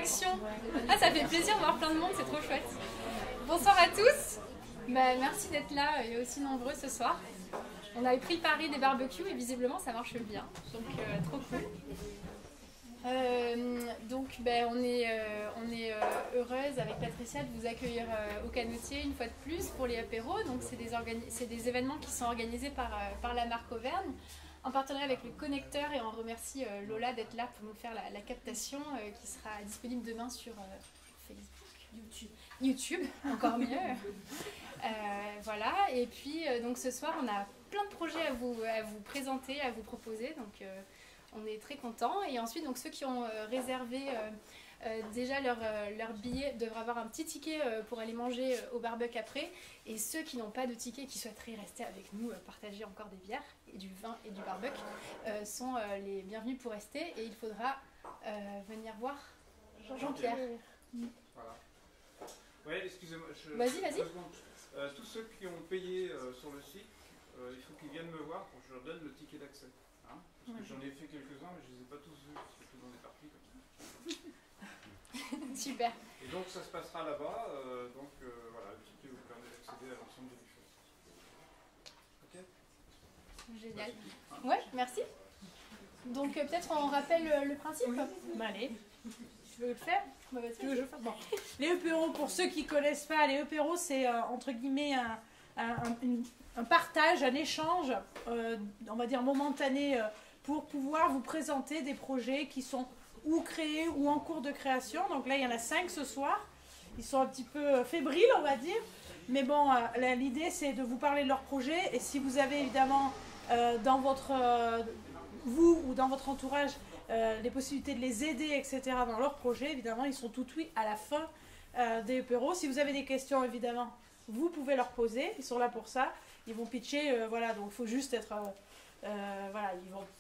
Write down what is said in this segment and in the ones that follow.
réactions. Ah, ça fait plaisir de voir plein de monde, c'est trop chouette. Bonsoir à tous. Bah, merci d'être là et aussi nombreux ce soir. On avait pris le pari des barbecues et visiblement ça marche bien, donc trop cool. On est heureuse avec Patricia de vous accueillir au Canotier une fois de plus pour les apéros. Donc c'est des événements qui sont organisés par la marque Auvergne en partenariat avec le Connecteur, et on remercie Lola d'être là pour nous faire la captation qui sera disponible demain sur Facebook, YouTube, encore mieux. Voilà, et puis donc ce soir on a plein de projets à vous présenter, à vous proposer, donc on est très contents. Et ensuite, donc, ceux qui ont réservé déjà leur billet devraient avoir un petit ticket pour aller manger au barbecue après. Et ceux qui n'ont pas de ticket et qui souhaiteraient rester avec nous, partager encore des bières, et du vin et du barbecue, sont les bienvenus pour rester. Et il faudra venir voir Jean-Pierre. Voilà. Oui, excusez-moi. Vas-y. Tous ceux qui ont payé sur le site, il faut qu'ils viennent me voir pour que je leur donne le ticket d'accès. Parce que j'en ai fait quelques-uns, mais je ne les ai pas tous vus, parce que tout le monde est parti comme ça. Super. Et donc ça se passera là-bas, voilà, le ticket vous permet d'accéder à l'ensemble des choses. Ok. Génial. Ouais, merci. Donc peut-être on rappelle le principe. Bah, allez, tu veux le faire? Tu veux que je le fasse? Bon. Les EPERO, pour ceux qui ne connaissent pas, les EPERO, c'est entre guillemets un partage, un échange, on va dire momentané, pour pouvoir vous présenter des projets qui sont ou créés ou en cours de création. Donc là, il y en a 5 ce soir. Ils sont un petit peu fébriles, on va dire. Mais bon, l'idée, c'est de vous parler de leurs projets. Et si vous avez évidemment dans vous ou dans votre entourage les possibilités de les aider, etc., dans leurs projets, évidemment, ils sont tout oui à la fin des EPERO. Si vous avez des questions, évidemment, vous pouvez leur poser. Ils sont là pour ça. Ils vont pitcher, voilà, donc il faut juste être... voilà,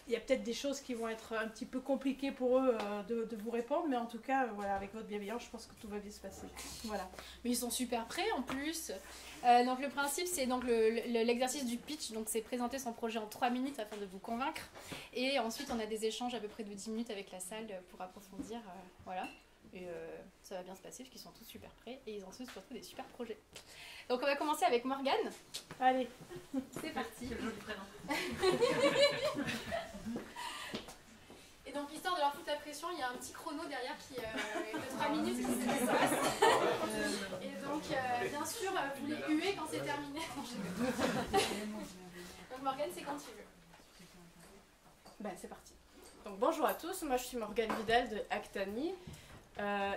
il y a peut-être des choses qui vont être un petit peu compliquées pour eux de vous répondre, mais en tout cas, voilà, avec votre bienveillance, je pense que tout va bien se passer. Voilà. Mais ils sont super prêts en plus. Donc le principe, c'est donc l'exercice du pitch, donc c'est présenter son projet en 3 minutes afin de vous convaincre. Et ensuite, on a des échanges à peu près de 10 minutes avec la salle pour approfondir, voilà. Et ça va bien se passer parce qu'ils sont tous super prêts et ils ont tous surtout des super projets. Donc on va commencer avec Morgane. Allez, c'est parti. Quel joli prénom. Et donc l'histoire de leur foutre la pression, il y a un petit chrono derrière qui de 3 minutes qui se passe. Et donc bien sûr, vous les huez quand c'est terminé. Donc Morgane, c'est quand tu veux. Ben, c'est parti. Donc bonjour à tous, moi je suis Morgane Vidal de Actani.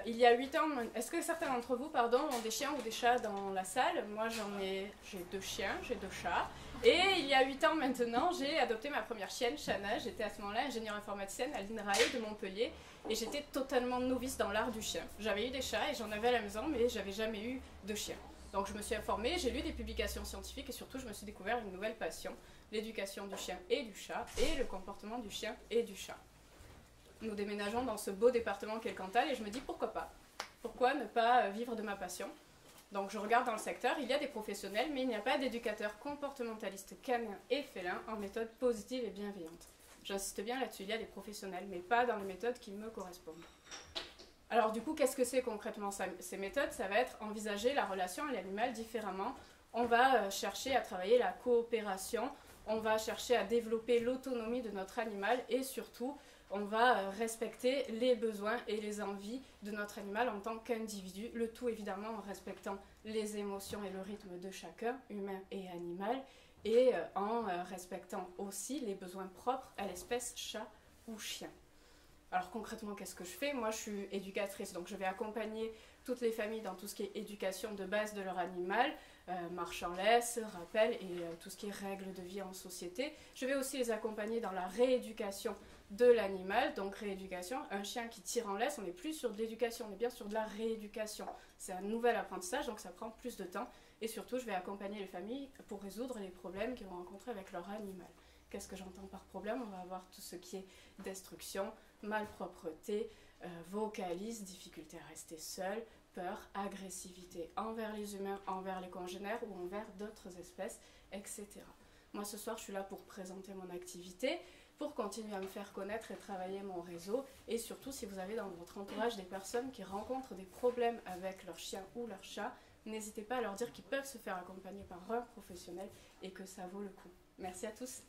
Il y a 8 ans, est-ce que certains d'entre vous ont des chiens ou des chats dans la salle? Moi j'ai 2 chiens, j'ai 2 chats. Et il y a 8 ans maintenant, j'ai adopté ma première chienne, Chana. J'étais à ce moment-là ingénieure informaticienne à l'INRAE de Montpellier. Et j'étais totalement novice dans l'art du chien. J'avais eu des chats et j'en avais à la maison, mais j'avais jamais eu de chien. Donc je me suis informée, j'ai lu des publications scientifiques et surtout je me suis découvert une nouvelle passion, l'éducation du chien et du chat et le comportement du chien et du chat. Nous déménageons dans ce beau département qu'est le Cantal et je me dis pourquoi pas? Pourquoi ne pas vivre de ma passion? Donc je regarde dans le secteur, il y a des professionnels, mais il n'y a pas d'éducateurs comportementalistes canins et félins en méthode positive et bienveillante. J'insiste bien là-dessus, il y a des professionnels, mais pas dans les méthodes qui me correspondent. Alors du coup, qu'est-ce que c'est concrètement ces méthodes? Ça va être envisager la relation à l'animal différemment. On va chercher à travailler la coopération, on va chercher à développer l'autonomie de notre animal et surtout, on va respecter les besoins et les envies de notre animal en tant qu'individu, le tout évidemment en respectant les émotions et le rythme de chacun, humain et animal, et en respectant aussi les besoins propres à l'espèce chat ou chien. Alors concrètement, qu'est-ce que je fais? Moi, je suis éducatrice, donc je vais accompagner toutes les familles dans tout ce qui est éducation de base de leur animal, marche en laisse, rappel et tout ce qui est règles de vie en société. Je vais aussi les accompagner dans la rééducation de l'animal, donc rééducation, un chien qui tire en laisse, on n'est plus sur de l'éducation, on est bien sur de la rééducation. C'est un nouvel apprentissage, donc ça prend plus de temps. Et surtout, je vais accompagner les familles pour résoudre les problèmes qu'ils vont rencontrer avec leur animal. Qu'est-ce que j'entends par problème? On va avoir tout ce qui est destruction, malpropreté, vocalise, difficulté à rester seul, peur, agressivité envers les humains, envers les congénères ou envers d'autres espèces, etc. Moi, ce soir, je suis là pour présenter mon activité. pour continuer à me faire connaître et travailler mon réseau. Et surtout, si vous avez dans votre entourage des personnes qui rencontrent des problèmes avec leur chien ou leur chat, n'hésitez pas à leur dire qu'ils peuvent se faire accompagner par un professionnel et que ça vaut le coup. Merci à tous.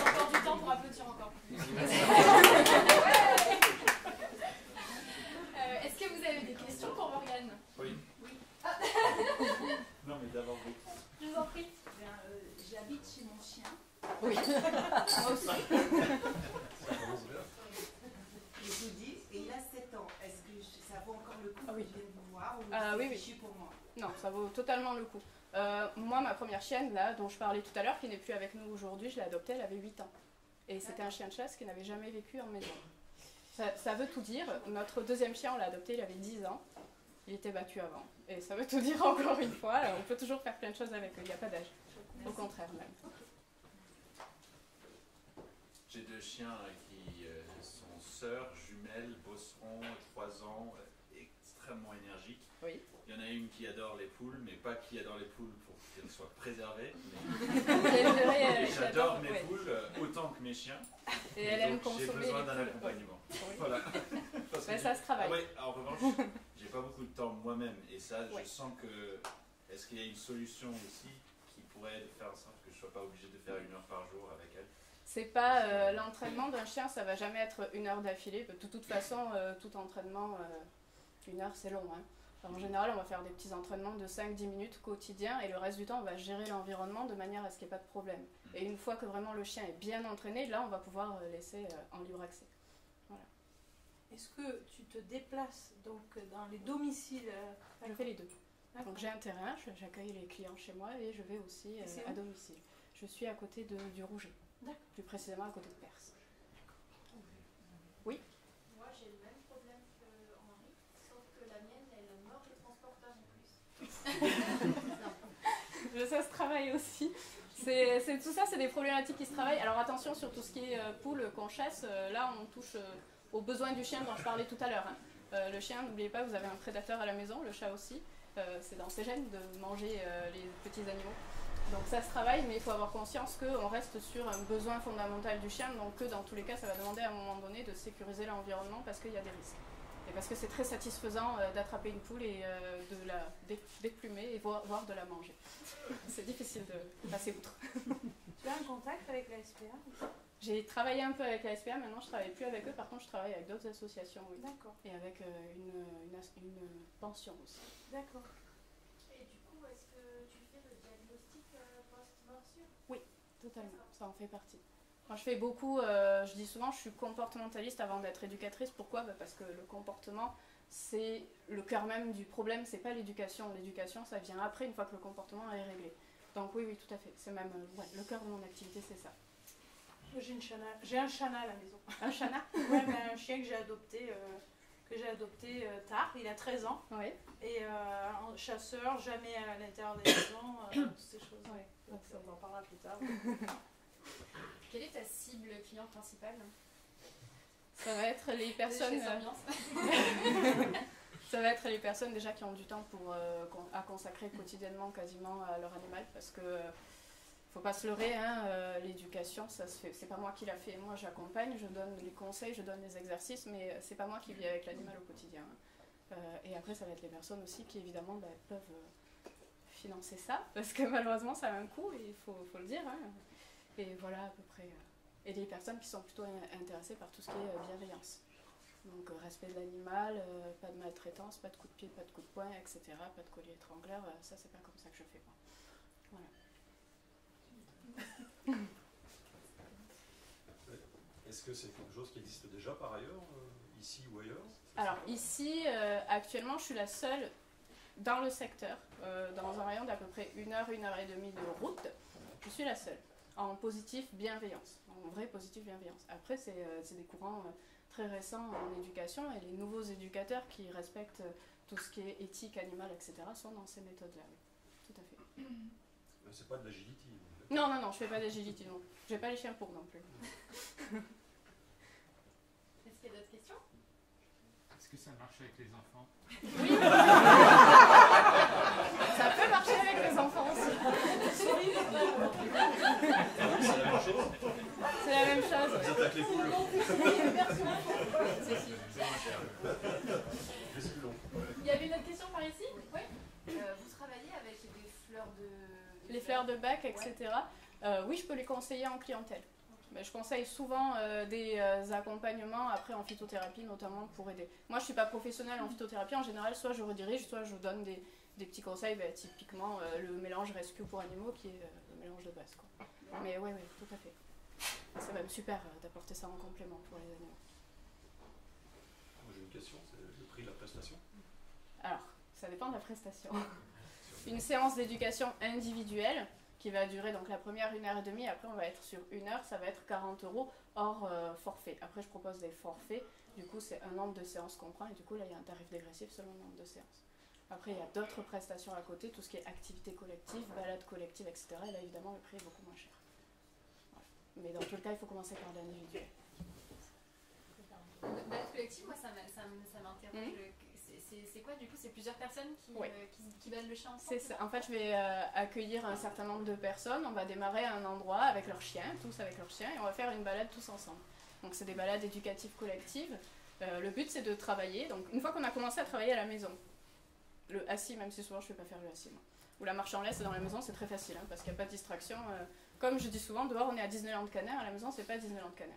Encore du temps pour applaudir encore. Est-ce que vous avez des questions pour Morgane? Oui. Ah. Non, mais d'abord vous. Je vous en prie. J'habite chez mon chien. Oui. Moi aussi. Je vous dis, et il a 7 ans. Est-ce que ça vaut encore le coup Ah oui. de venir vous voir ou Oui, c'est oui. fichu pour moi? Non, ça vaut totalement le coup. Moi, ma première chienne, là, dont je parlais tout à l'heure, qui n'est plus avec nous aujourd'hui, je l'ai adoptée, elle avait 8 ans. Et c'était un chien de chasse qui n'avait jamais vécu en maison. Ça veut tout dire. Notre deuxième chien, on l'a adopté, il avait 10 ans. Il était battu avant. Et ça veut tout dire encore une fois. Alors, on peut toujours faire plein de choses avec eux, il n'y a pas d'âge. Au contraire même. J'ai 2 chiens qui sont sœurs, jumelles, bosserons, 3 ans, extrêmement énergiques. Oui. Il y en a une qui adore les poules, mais pas qui adore les poules pour qu'elles soient préservées. Et J'adore mes poules autant que mes chiens. Et elle aime donc, j'ai consommer besoin les d'un poules. accompagnement. Oui. Voilà. Parce que Ça se travaille. Ah ouais, en revanche, j'ai pas beaucoup de temps moi-même. Et ça, Ouais. je sens que... Est-ce qu'il y a une solution aussi qui pourrait faire en sorte que je ne sois pas obligé de faire 1 heure par jour avec elle? C'est pas l'entraînement d'un chien, ça va jamais être 1 heure d'affilée. De toute façon, tout entraînement, 1 heure c'est long. Hein. Alors, en général, on va faire des petits entraînements de 5-10 minutes quotidiens et le reste du temps, on va gérer l'environnement de manière à ce qu'il n'y ait pas de problème. Et une fois que vraiment le chien est bien entraîné, là, on va pouvoir laisser en libre accès. Voilà. Est-ce que tu te déplaces donc dans les domiciles Je fais les deux. D'accord. Donc j'ai un terrain, j'accueille les clients chez moi et je vais aussi c'est à où domicile. Je suis à côté du Rouget, D'accord. plus précisément à côté de Perse. Moi, j'ai le même problème que Henri, sauf que la mienne, elle mord le transporteur en plus. Ça se travaille aussi. Tout ça, c'est des problématiques qui se travaillent. Alors attention sur tout ce qui est poule qu'on chasse. Là, on touche aux besoins du chien dont je parlais tout à l'heure. Hein. Le chien, n'oubliez pas, vous avez un prédateur à la maison, le chat aussi. C'est dans ses gènes de manger les petits animaux. Donc ça se travaille, mais il faut avoir conscience qu'on reste sur un besoin fondamental du chien, donc que dans tous les cas, ça va demander à un moment donné de sécuriser l'environnement parce qu'il y a des risques. Et parce que c'est très satisfaisant d'attraper une poule et de la déplumer et voire de la manger. C'est difficile de passer outre. Tu as un contact avec la SPA? J'ai travaillé un peu avec la SPA, maintenant je ne travaille plus avec eux, par contre je travaille avec d'autres associations, oui. D'accord. Et avec une pension aussi. D'accord. Et du coup, est-ce que tu fais le diagnostic post-morsure? Oui, totalement, ça en fait partie. Moi, je fais beaucoup, je dis souvent, je suis comportementaliste avant d'être éducatrice. Pourquoi? Parce que le comportement, c'est le cœur même du problème, c'est pas l'éducation. L'éducation, ça vient après, une fois que le comportement est réglé. Donc oui, tout à fait. C'est même le cœur de mon activité, c'est ça. J'ai un chana à la maison. Un chana? Ouais, mais un chien que j'ai adopté tard, il a 13 ans. Oui. Et en chasseur, jamais à l'intérieur des maisons, toutes ces choses. Ouais. Donc on en parlera plus tard. Quelle est ta cible client principale? Ça va être les personnes. Ça va être les personnes déjà qui ont du temps à consacrer quotidiennement quasiment à leur animal, parce que faut pas se leurrer, hein, l'éducation, ça se fait. C'est pas moi qui l'a fait. Moi, j'accompagne, je donne les conseils, je donne les exercices, mais c'est pas moi qui vis avec l'animal au quotidien. Et après, ça va être les personnes aussi qui évidemment peuvent financer ça, parce que malheureusement, ça a un coût, et il faut le dire. Hein. Et voilà à peu près. Et les personnes qui sont plutôt intéressées par tout ce qui est bienveillance. Donc respect de l'animal, pas de maltraitance, pas de coups de pied, pas de coups de poing, etc. Pas de collier étrangleur, ça c'est pas comme ça que je fais moi. Voilà. Est-ce que c'est quelque chose qui existe déjà par ailleurs, ici ou ailleurs? Alors ici, actuellement, je suis la seule dans le secteur, dans un rayon d'à peu près 1 heure, 1 heure et demie de route. Je suis la seule, en positif bienveillance, en vrai positif bienveillance. Après, c'est des courants très récents en éducation, et les nouveaux éducateurs qui respectent tout ce qui est éthique, animale, etc. sont dans ces méthodes-là, oui. Tout à fait. C'est pas de l'agility. Non, non, non, je fais pas d'agility, non. Je fais pas les chiens pour non plus. Est-ce qu'il y a d'autres questions? Est-ce que ça marche avec les enfants? Oui. les fleurs de bac, etc. Oui, je peux les conseiller en clientèle. Mais je conseille souvent des accompagnements après en phytothérapie, notamment pour aider. Moi, je ne suis pas professionnelle en phytothérapie. En général, soit je redirige, soit je donne des petits conseils, typiquement le mélange rescue pour animaux, qui est le mélange de base, quoi. Mais oui, tout à fait. C'est même super d'apporter ça en complément pour les animaux. J'ai une question, c'est le prix de la prestation? Alors, ça dépend de la prestation. Une séance d'éducation individuelle qui va durer donc la première 1h30, après on va être sur 1 heure, ça va être 40 € hors forfait. Après je propose des forfaits, du coup c'est un nombre de séances qu'on prend et du coup là il y a un tarif dégressif selon le nombre de séances. Après il y a d'autres prestations à côté, tout ce qui est activité collective, balade collective, etc. Et là évidemment le prix est beaucoup moins cher. Voilà. Mais dans tout le cas il faut commencer par l'individuel. Balade collective, moi ça m'interroge. C'est quoi du coup? C'est plusieurs personnes qui baladent le chien ensemble? C'est ça. En fait, je vais accueillir un certain nombre de personnes. On va démarrer à un endroit avec leurs chiens, tous avec leurs chiens, et on va faire une balade tous ensemble. Donc c'est des balades éducatives collectives. Le but c'est de travailler. Donc une fois qu'on a commencé à travailler à la maison, le assis, même si souvent je ne fais pas faire le assis, moi. Ou la marche en laisse dans la maison, c'est très facile, hein, parce qu'il n'y a pas de distraction. Comme je dis souvent, dehors on est à Disneyland Canet, à la maison c'est pas Disneyland Canet.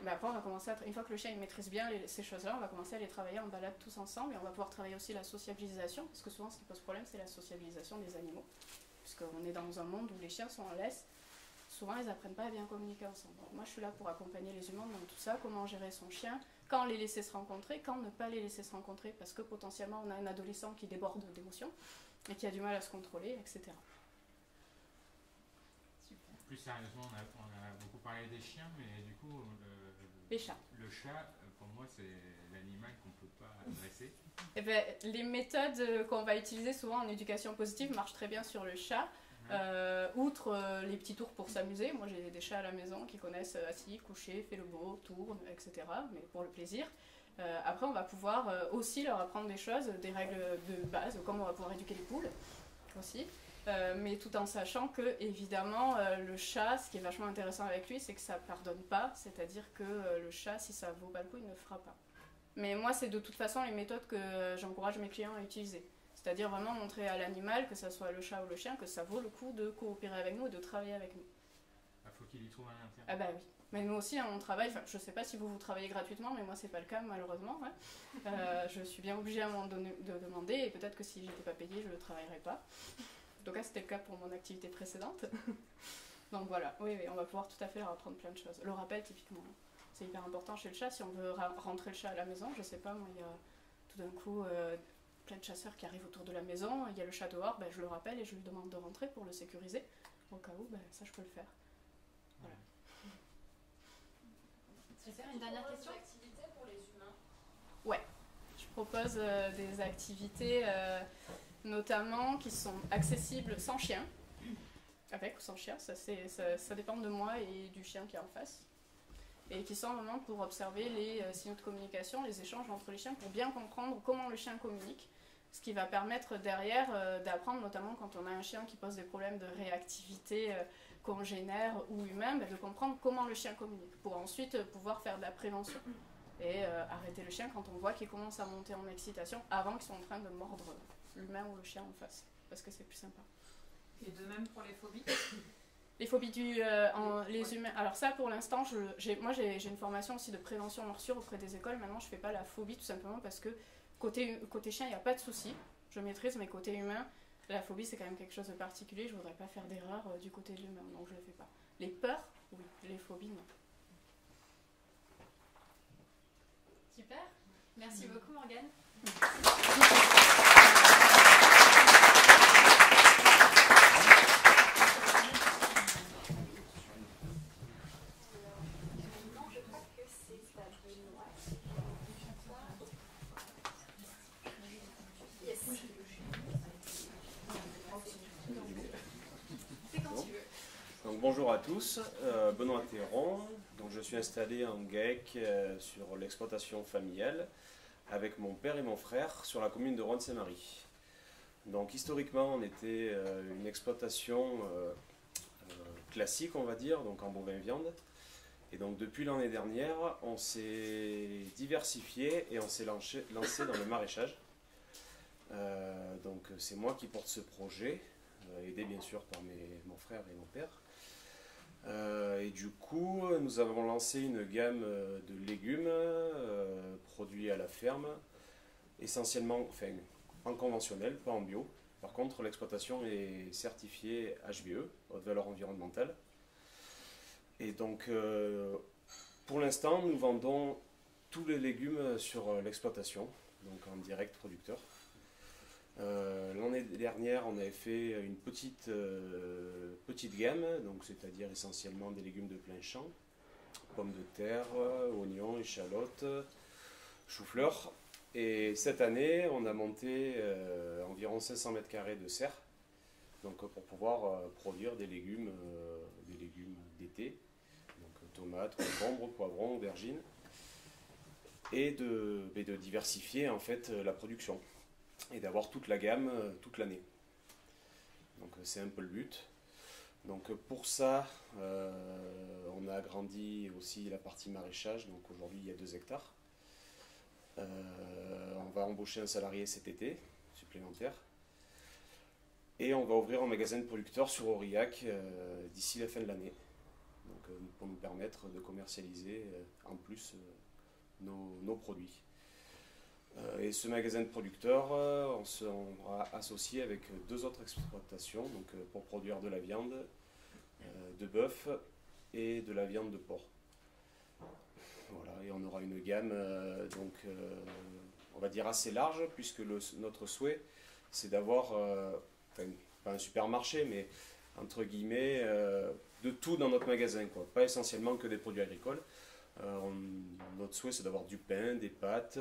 Mais après, on va commencer une fois que le chien il maîtrise bien ces choses-là, on va commencer à les travailler en balade tous ensemble et on va pouvoir travailler aussi la sociabilisation, parce que souvent ce qui pose problème c'est la sociabilisation des animaux, puisqu'on est dans un monde où les chiens sont en laisse, souvent ils n'apprennent pas à bien communiquer ensemble. Donc moi je suis là pour accompagner les humains dans tout ça, comment gérer son chien, quand les laisser se rencontrer, quand ne pas les laisser se rencontrer, parce que potentiellement on a un adolescent qui déborde d'émotions et qui a du mal à se contrôler, etc. Plus sérieusement, on a beaucoup parlé des chiens, mais du coup, les chats. Le chat, pour moi, c'est l'animal qu'on ne peut pas adresser. Eh ben, les méthodes qu'on va utiliser souvent en éducation positive marchent très bien sur le chat. Outre les petits tours pour s'amuser, moi j'ai des chats à la maison qui connaissent assis, couché, fait le beau, tourne, etc. Mais pour le plaisir. Après, on va pouvoir aussi leur apprendre des choses, des règles de base, comme on va pouvoir éduquer les poules aussi. Mais tout en sachant que, évidemment, le chat, ce qui est vachement intéressant avec lui, c'est que ça pardonne pas, c'est-à-dire que le chat, si ça vaut pas le coup, il ne fera pas. Mais moi, c'est de toute façon les méthodes que j'encourage mes clients à utiliser. C'est-à-dire vraiment montrer à l'animal, que ce soit le chat ou le chien, que ça vaut le coup de coopérer avec nous et de travailler avec nous. Il faut qu'il y trouve un intérêt. Ah bah oui. Mais nous aussi, on travaille, je sais pas si vous travaillez gratuitement, mais moi c'est pas le cas malheureusement. Ouais. Je suis bien obligée à un moment donné de demander, et peut-être que si j'étais pas payée, je ne travaillerais pas. En tout cas, c'était le cas pour mon activité précédente. Donc voilà, oui, on va pouvoir tout à fait leur apprendre plein de choses. Le rappel, typiquement, c'est hyper important chez le chat. Si on veut rentrer le chat à la maison, je sais pas, moi, il y a tout d'un coup plein de chasseurs qui arrivent autour de la maison, il y a le chat dehors, je le rappelle et je lui demande de rentrer pour le sécuriser. Au cas où, ça, je peux le faire. Voilà. Super, une dernière question? Des activités pour les humains? Ouais, je propose des activités... notamment qui sont accessibles sans chien, avec ou sans chien, ça dépend de moi et du chien qui est en face, et qui sont vraiment pour observer les signaux de communication, les échanges entre les chiens, pour bien comprendre comment le chien communique, ce qui va permettre derrière d'apprendre, notamment quand on a un chien qui pose des problèmes de réactivité congénère ou humain, de comprendre comment le chien communique, pour ensuite pouvoir faire de la prévention. Et arrêter le chien quand on voit qu'il commence à monter en excitation avant qu'ils soient en train de mordre l'humain ou le chien en face, parce que c'est plus sympa. Et de même pour les phobies? Les phobies les humains. Alors ça, pour l'instant, moi j'ai une formation aussi de prévention morsure auprès des écoles. Maintenant, je fais pas la phobie tout simplement parce que côté chien, il n'y a pas de souci. Je maîtrise, mais côté humain, la phobie c'est quand même quelque chose de particulier. Je voudrais pas faire d'erreur du côté de l'humain, donc je le fais pas. Les peurs, oui. Les phobies, non. Super. Merci beaucoup, Morgane. Donc, bonjour à tous, Benoît Théron. Donc, je suis installé en GEC sur l'exploitation familiale avec mon père et mon frère sur la commune de Ronde-Saint-Marie. Donc historiquement on était une exploitation classique on va dire, donc en bovin-viande. Et donc depuis l'année dernière on s'est diversifié et on s'est lancé dans le maraîchage. Donc c'est moi qui porte ce projet. aidé bien sûr par mon frère et mon père. Et du coup, nous avons lancé une gamme de légumes produits à la ferme, essentiellement en conventionnel, pas en bio. Par contre, l'exploitation est certifiée HVE, haute valeur environnementale. Et donc, pour l'instant, nous vendons tous les légumes sur l'exploitation, donc en direct producteur. L'année dernière, on avait fait une petite gamme, donc c'est-à-dire essentiellement des légumes de plein champ, pommes de terre, oignons, échalotes, choux-fleurs. Et cette année, on a monté environ 500 mètres carrés de serre, donc pour pouvoir produire des légumes d'été, donc tomates, concombres, poivrons, aubergines, et de diversifier en fait la production et d'avoir toute la gamme toute l'année. Donc c'est un peu le but. Donc pour ça, on a agrandi aussi la partie maraîchage. Donc aujourd'hui il y a 2 hectares. On va embaucher un salarié cet été supplémentaire. Et on va ouvrir un magasin de producteurs sur Aurillac d'ici la fin de l'année. Donc pour nous permettre de commercialiser en plus nos produits. Et ce magasin de producteurs, on sera associé avec 2 autres exploitations donc, pour produire de la viande de bœuf et de la viande de porc. Voilà, et on aura une gamme on va dire assez large, puisque notre souhait c'est d'avoir, pas un supermarché, mais entre guillemets, de tout dans notre magasin, quoi. Pas essentiellement que des produits agricoles. Notre souhait c'est d'avoir du pain, des pâtes,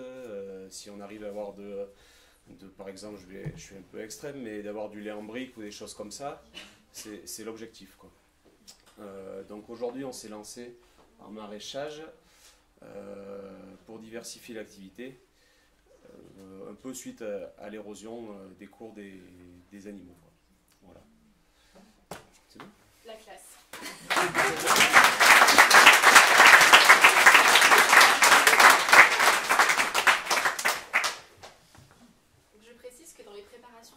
si on arrive à avoir par exemple, je suis un peu extrême, mais d'avoir du lait en brique ou des choses comme ça, c'est l'objectif, quoi. Donc aujourd'hui on s'est lancé en maraîchage pour diversifier l'activité, un peu suite à l'érosion des cours des animaux, quoi. Voilà. C'est bon ? La classe.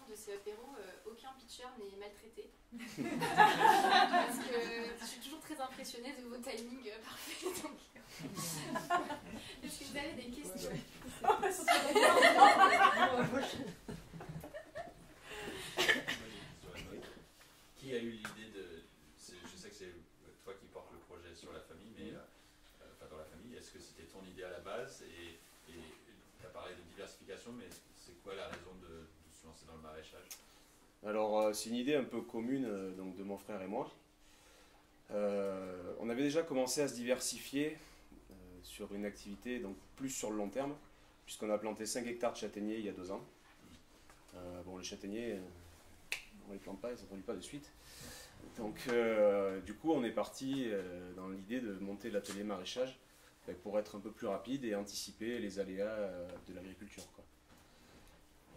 De ces apéros, aucun pitcher n'est maltraité. Parce que je suis toujours très impressionnée de vos timings parfaits. Donc... Est-ce que vous avez des questions? Qui a eu l'idée de... Je sais que c'est toi qui portes le projet sur la famille, mais enfin dans la famille, est-ce que c'était ton idée à la base? Et tu as parlé de diversification, mais c'est quoi la raison de se lancer dans le maraîchage? Alors c'est une idée un peu commune donc de mon frère et moi. On avait déjà commencé à se diversifier sur une activité donc plus sur le long terme, puisqu'on a planté 5 hectares de châtaigniers il y a 2 ans. Bon, les châtaigniers, on les plante pas, ils ne se produisent pas de suite. Donc du coup on est parti dans l'idée de monter l'atelier maraîchage pour être un peu plus rapide et anticiper les aléas de l'agriculture, quoi.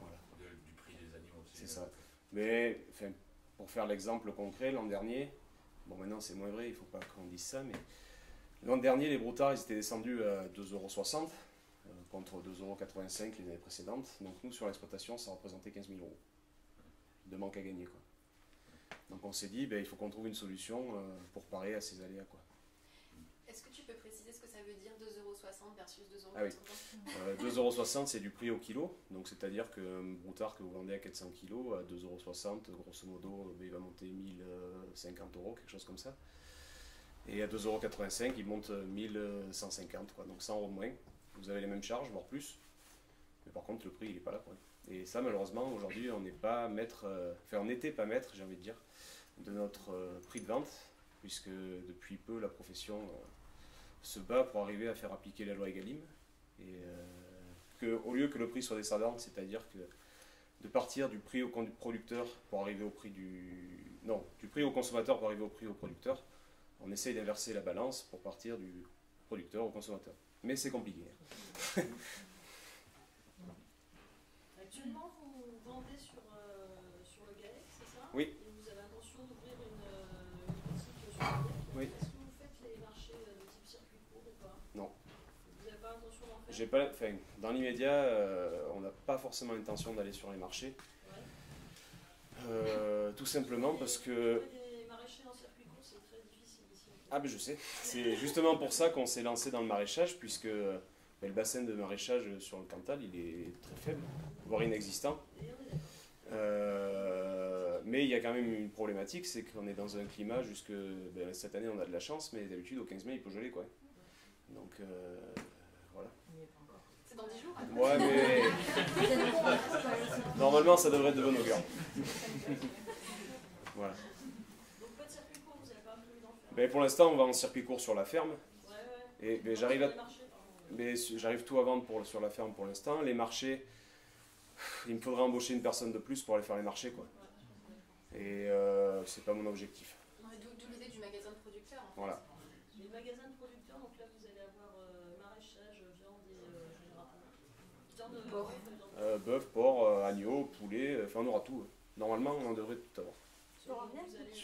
Voilà. Du prix des animaux aussi. C'est ça. Mais pour faire l'exemple concret, l'an dernier, bon maintenant c'est moins vrai, il ne faut pas qu'on dise ça, mais l'an dernier les broutards ils étaient descendus à 2,60 € contre 2,85 € les années précédentes. Donc nous sur l'exploitation ça représentait 15 000 € de manque à gagner, quoi. Donc on s'est dit il faut qu'on trouve une solution pour parer à ces aléas, quoi. Est-ce que tu peux préciser ce que ça veut dire 2,60 € versus 2,80 €? Ah oui. 2,60 € c'est du prix au kilo, donc c'est-à-dire qu'un broutard que vous vendez à 400 kg, à 2,60 €, grosso modo, il va monter 1050 €, quelque chose comme ça. Et à 2,85 €, il monte 1150 €, quoi, donc 100 € de moins. Vous avez les mêmes charges, voire plus, mais par contre le prix il n'est pas là, quoi. Et ça malheureusement aujourd'hui on n'est pas maître, on n'était pas maître, j'ai envie de dire, de notre prix de vente, puisque depuis peu la profession se bat pour arriver à faire appliquer la loi Egalim, et au lieu que le prix soit descendant, c'est-à-dire que de partir du prix au producteur pour arriver au prix du prix au consommateur pour arriver au prix au producteur, on essaye d'inverser la balance pour partir du producteur au consommateur. Mais c'est compliqué. Actuellement, vous vendez sur le GAEC, c'est ça? Oui. Et vous avez l'intention d'ouvrir une boutique sur le GAEC. Oui. Est-ce que vous faites les marchés de type circuit court ou pas? Non. Vous n'avez pas l'intention d'en faire? Dans l'immédiat, on n'a pas forcément l'intention d'aller sur les marchés. Ouais. Tout simplement parce que... Des maraîchers en circuit court, c'est très difficile ici. Ah ben je sais, c'est justement pour ça qu'on s'est lancé dans le maraîchage, puisque le bassin de maraîchage sur le Cantal, il est très faible, voire inexistant. Mais il y a quand même une problématique, c'est qu'on est dans un climat jusque... cette année on a de la chance, mais d'habitude au 15 mai il peut geler quoi. Donc voilà. C'est dans 10 jours. Ouais mais... Normalement ça devrait être de bonne augure. Voilà. Donc pas de circuit court, vous n'avez pas prévu d'en faire? Ben, pour l'instant on va en circuit court sur la ferme. Ouais. Et ben, j'arrive tout à vendre sur la ferme pour l'instant. Les marchés, il me faudrait embaucher une personne de plus pour aller faire les marchés quoi. Et c'est pas mon objectif. D'où l'idée du magasin de producteurs. En fait. Voilà. Les magasins de producteurs, donc là vous allez avoir maraîchage, viande et porc. Bœuf, porc, agneau, poulet, enfin on aura tout. Normalement on en devrait tout avoir. Sur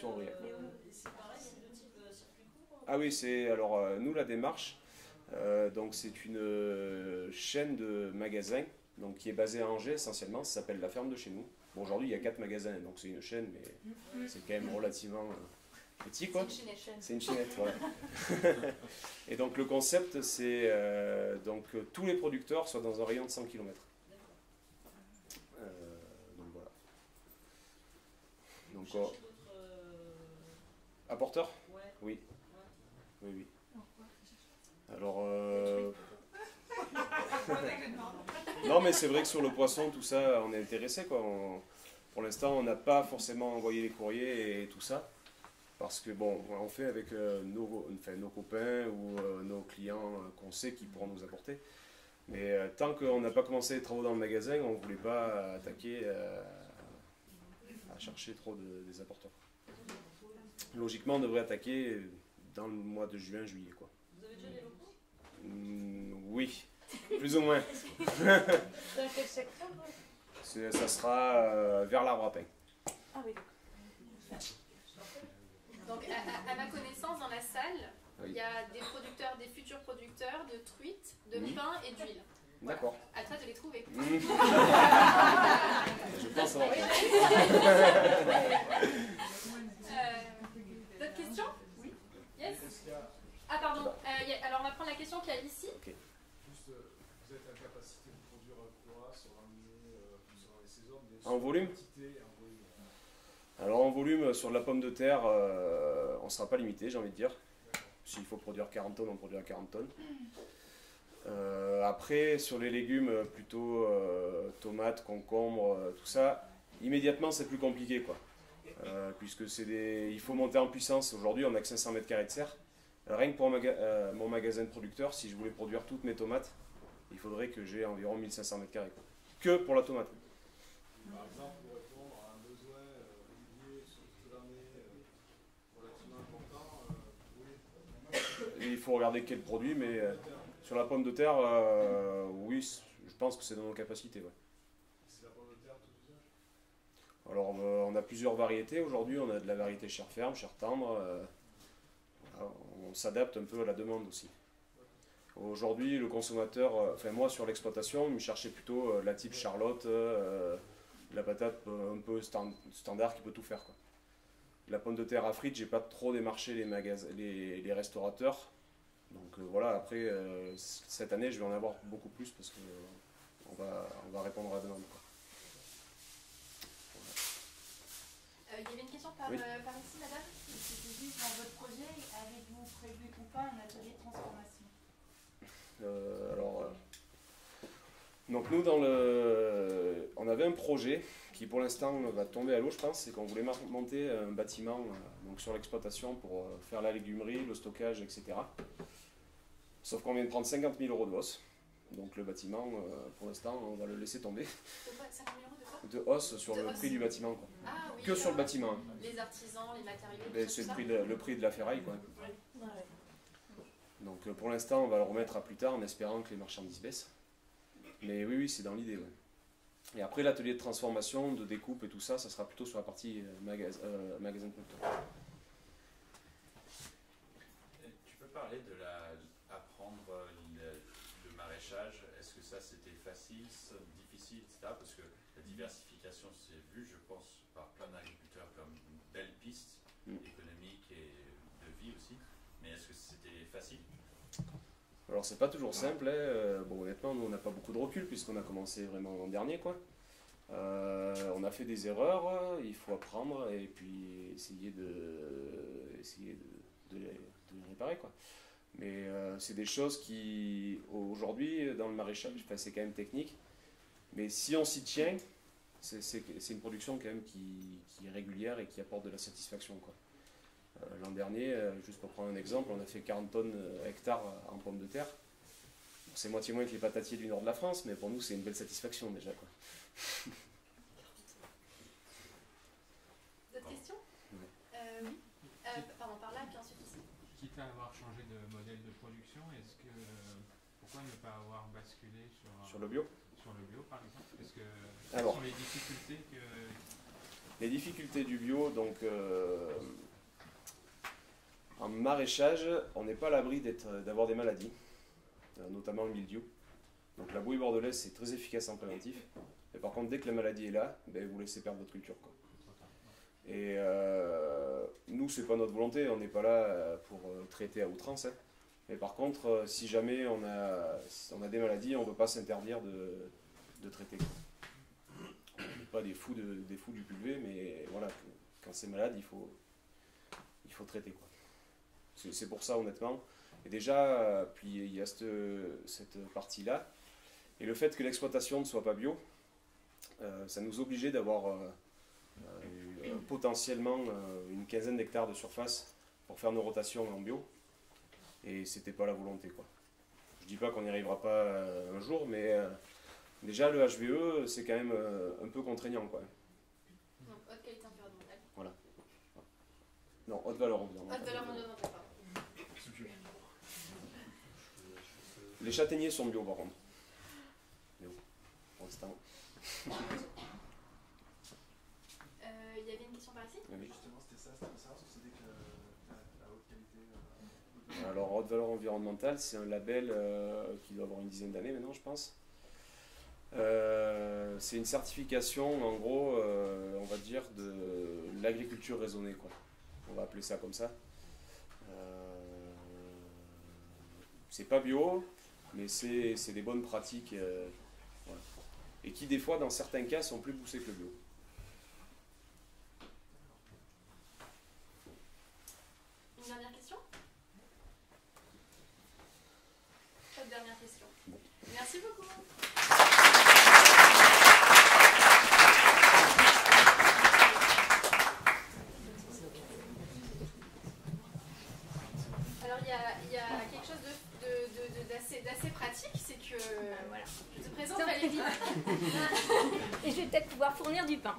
Aurillac. Et c'est pareil, c'est de type circuit court? Ah oui, c'est alors nous la démarche. Donc c'est une chaîne de magasins donc, qui est basée à Angers essentiellement, ça s'appelle La Ferme de chez nous. Bon, aujourd'hui il y a 4 magasins, donc c'est une chaîne, mais c'est quand même relativement petit quoi. C'est une chaînette, voilà. Et donc le concept c'est donc tous les producteurs soient dans un rayon de 100 km. Donc voilà. Donc apporteurs? Ouais. Oui. Oui, oui. Alors, non, mais c'est vrai que sur le poisson, tout ça, on est intéressé, quoi. Pour l'instant, on n'a pas forcément envoyé les courriers et tout ça. Parce que, bon, on fait avec nos copains ou nos clients qu'on sait qui pourront nous apporter. Mais tant qu'on n'a pas commencé les travaux dans le magasin, on ne voulait pas attaquer à chercher trop des apporteurs. Logiquement, on devrait attaquer dans le mois de juin, juillet, quoi. Vous avez déjà les locaux? Oui, plus ou moins. Dans quel secteur? Ça sera vers l'Arbre à pain. Ah oui. Donc à ma connaissance, dans la salle, Oui. il y a des producteurs, des futurs producteurs de truites, de pain et d'huile. D'accord. À toi de les trouver. Je pense avoir. D'autres questions? Oui. Yes. Ah pardon. Alors on va prendre la question qu'il y a ici. Okay. Juste, vous êtes en capacité de produire quoi sur les saisons? En volume? Alors en volume, sur de la pomme de terre, on ne sera pas limité, j'ai envie de dire. S'il faut produire 40 tonnes, on produira 40 tonnes. Après, sur les légumes, plutôt tomates, concombres, tout ça, immédiatement c'est plus compliqué quoi. Puisque il faut monter en puissance. Aujourd'hui, on n'a que 500 mètres carrés de serre. Rien que pour mon magasin de producteur, si je voulais produire toutes mes tomates, il faudrait que j'ai environ 1500 mètres carrés. Que pour la tomate. Par exemple, pour répondre à un besoin lié sur toute l'année relativement important, Il faut regarder quel produit, mais sur la pomme de terre, oui, je pense que c'est dans nos capacités. Ouais. c'est la pomme de terre tout usage? Alors, on a plusieurs variétés. Aujourd'hui, on a de la variété chair ferme, chair tendre. Voilà, on s'adapte un peu à la demande aussi. Aujourd'hui, le consommateur, enfin moi sur l'exploitation, il me cherchait plutôt la type Charlotte, la patate un peu standard qui peut tout faire, quoi. La pomme de terre à frites, j'ai pas trop démarché les restaurateurs. Donc voilà, après, cette année, je vais en avoir beaucoup plus parce que on va répondre à la demande, quoi. Il y avait une question par ici, madame. C'était juste dans votre projet, avez-vous prévu ou pas un atelier de transformation? Donc nous, on avait un projet qui pour l'instant va tomber à l'eau, je pense, c'est qu'on voulait monter un bâtiment donc sur l'exploitation pour faire la légumerie, le stockage, etc. Sauf qu'on vient de prendre 50 000 € de hausse. Donc le bâtiment, pour l'instant, on va le laisser tomber. 50 000 € de quoi? De hausse sur le prix du bâtiment, quoi. Ah, oui, que sur le bâtiment. Les artisans, les matériaux. C'est le prix de la ferraille, quoi. Ouais. Donc pour l'instant, on va le remettre à plus tard en espérant que les marchandises baissent. Mais oui, c'est dans l'idée. Ouais. Et après, l'atelier de transformation, de découpe et tout ça, ça sera plutôt sur la partie magasin de producteur. Tu peux parler de apprendre le maraîchage maraîchage, est-ce que ça c'était facile, difficile, etc. Parce que la diversification s'est vue, je pense, par plein d'agriculteurs comme une belle piste économique et de vie aussi. Mais est-ce que c'était facile? Alors c'est pas toujours simple, hein. Bon, honnêtement nous on n'a pas beaucoup de recul puisqu'on a commencé vraiment l'an dernier quoi. On a fait des erreurs, il faut apprendre et puis essayer de les réparer quoi. Mais c'est des choses qui aujourd'hui dans le maraîchage, enfin, c'est quand même technique, mais si on s'y tient, c'est une production quand même qui est régulière et qui apporte de la satisfaction quoi. L'an dernier, juste pour prendre un exemple, on a fait 40 tonnes hectares en pommes de terre. C'est moitié moins que les patatiers du nord de la France, mais pour nous c'est une belle satisfaction déjà quoi. D'autres questions? Oui. Pardon, par là, puis ensuite ici. Quitte à avoir changé de modèle de production, pourquoi ne pas avoir basculé sur le bio? Sur le bio par exemple? Parce que alors, quelles sont les difficultés que... Les difficultés du bio, donc en maraîchage, on n'est pas à l'abri d'avoir des maladies, notamment le mildiou. Donc la bouillie bordelaise c'est très efficace en préventif. Mais par contre dès que la maladie est là, ben, vous laissez perdre votre culture quoi. Et nous c'est pas notre volonté, on n'est pas là pour traiter à outrance. Hein. Mais par contre si jamais on a des maladies, on ne veut pas s'interdire de traiter. On n'est pas des fous du pulvé, mais voilà, quand c'est malade il faut traiter quoi. C'est pour ça honnêtement. Et déjà, puis il y a cette partie-là. Et le fait que l'exploitation ne soit pas bio, ça nous obligeait d'avoir potentiellement une quinzaine d'hectares de surface pour faire nos rotations en bio. Et c'était pas la volonté quoi. Je dis pas qu'on n'y arrivera pas un jour, mais déjà le HVE c'est quand même un peu contraignant quoi. Donc haute qualité environnementale. Voilà. Non, haute valeur environnementale. Haute valeur environnementale, pardon. Les châtaigniers sont bio par contre. Bio, pour l'instant. Il y avait une question par ici? Oui. Justement, c'était ça, c'était pour savoir ce que c'était que la haute qualité. Alors, haute valeur environnementale, c'est un label qui doit avoir une dizaine d'années maintenant, je pense. C'est une certification, en gros, on va dire, de l'agriculture raisonnée, quoi. On va appeler ça comme ça. C'est pas bio, mais c'est des bonnes pratiques. Voilà. Et qui, des fois, dans certains cas, sont plus poussées que le bio. Une dernière question? Pas de dernière question. Bon. Merci beaucoup. Alors il y a quelque chose d'assez pratique, c'est que voilà, je te présente Valérie. Et je vais peut-être pouvoir fournir du pain.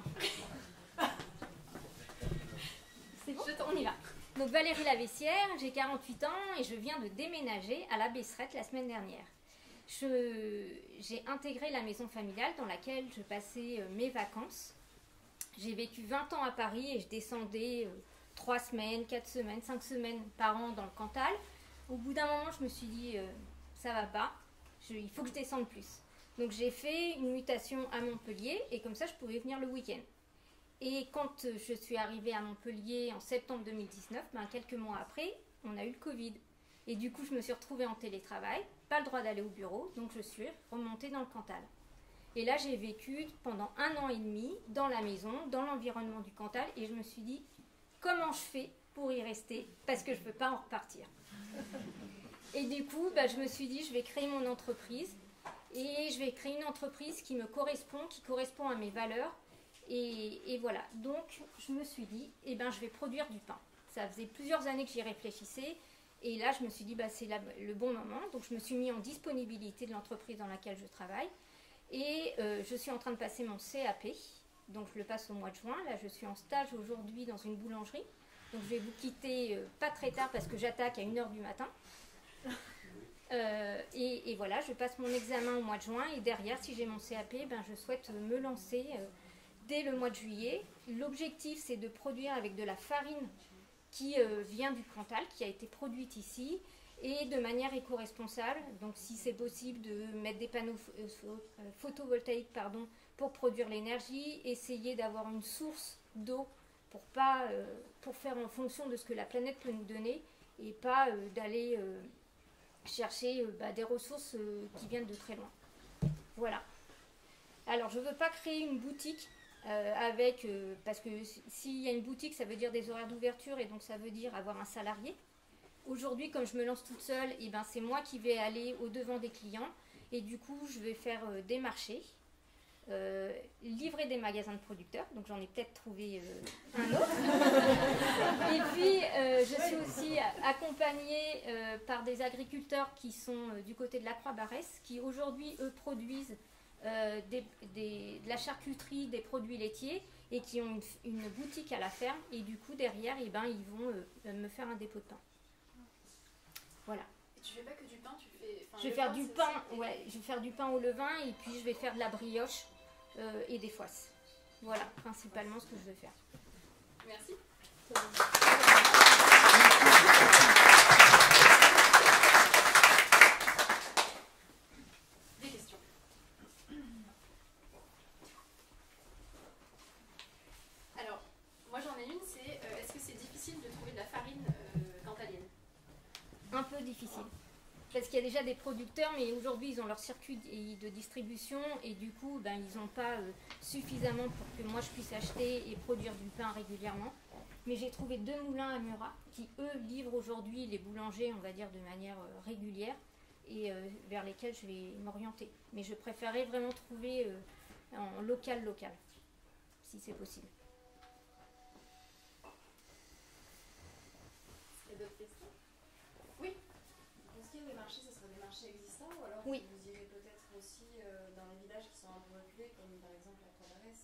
C'est bon? On y va. Donc Valérie Lavessière, j'ai 48 ans et je viens de déménager à la Besserette la semaine dernière. J'ai intégré la maison familiale dans laquelle je passais mes vacances. J'ai vécu 20 ans à Paris et je descendais 3 semaines, 4 semaines, 5 semaines par an dans le Cantal. Au bout d'un moment, je me suis dit, ça va pas, il faut que je descende plus. Donc j'ai fait une mutation à Montpellier et comme ça, je pouvais venir le week-end. Et quand je suis arrivée à Montpellier en septembre 2019, quelques mois après, on a eu le Covid. Et du coup, je me suis retrouvée en télétravail, pas le droit d'aller au bureau, donc je suis remontée dans le Cantal. Et là, j'ai vécu pendant 1 an et demi dans la maison, dans l'environnement du Cantal, et je me suis dit, comment je fais pour y rester? Parce que je ne peux pas en repartir. Et du coup, je me suis dit, je vais créer mon entreprise, et je vais créer une entreprise qui me correspond, qui correspond à mes valeurs. Et voilà, donc je me suis dit, je vais produire du pain. Ça faisait plusieurs années que j'y réfléchissais, et là je me suis dit, c'est le bon moment. Donc je me suis mis en disponibilité de l'entreprise dans laquelle je travaille, et je suis en train de passer mon CAP, donc je le passe au mois de juin. Là je suis en stage aujourd'hui dans une boulangerie, donc je vais vous quitter pas très tard parce que j'attaque à 1h du matin. Et voilà, je passe mon examen au mois de juin, et derrière, si j'ai mon CAP, je souhaite me lancer dès le mois de juillet. L'objectif, c'est de produire avec de la farine qui vient du Cantal, qui a été produite ici, et de manière éco-responsable. Donc si c'est possible de mettre des panneaux photovoltaïques pour produire l'énergie, essayer d'avoir une source d'eau pour faire en fonction de ce que la planète peut nous donner et pas d'aller chercher des ressources qui viennent de très loin. Voilà. Alors je ne veux pas créer une boutique parce que s'il y a une boutique, ça veut dire des horaires d'ouverture et donc ça veut dire avoir un salarié. Aujourd'hui, comme je me lance toute seule, c'est moi qui vais aller au-devant des clients et du coup je vais faire des marchés, livrer des magasins de producteurs, donc j'en ai peut-être trouvé un autre. Et puis je suis aussi accompagnée par des agriculteurs qui sont du côté de la Croix-Barrès, qui aujourd'hui eux produisent de la charcuterie, des produits laitiers et qui ont une boutique à la ferme et du coup derrière ils vont me faire un dépôt de pain. Voilà. Et tu fais pas que du pain, tu fais... Je vais faire du pain, je vais faire du pain au levain et puis je vais faire de la brioche et des foisses. Voilà, principalement ce que je vais faire. Merci. Des questions. Alors, moi j'en ai une, c'est est-ce que c'est difficile de trouver de la farine cantalienne? Un peu difficile. Parce qu'il y a déjà des producteurs, mais aujourd'hui ils ont leur circuit de distribution et du coup ils n'ont pas suffisamment pour que moi je puisse acheter et produire du pain régulièrement. Mais j'ai trouvé 2 moulins à Murat qui eux livrent aujourd'hui les boulangers, on va dire de manière régulière et vers lesquels je vais m'orienter. Mais je préférerais vraiment trouver en local, si c'est possible. Est-ce qu'il y a d'autres questions? Oui. Est-ce qu'il y a des marchés, ce seraient des marchés existants ou alors oui. Vous irez peut-être aussi dans les villages qui sont un peu reculés, comme par exemple la Croix-Barrès,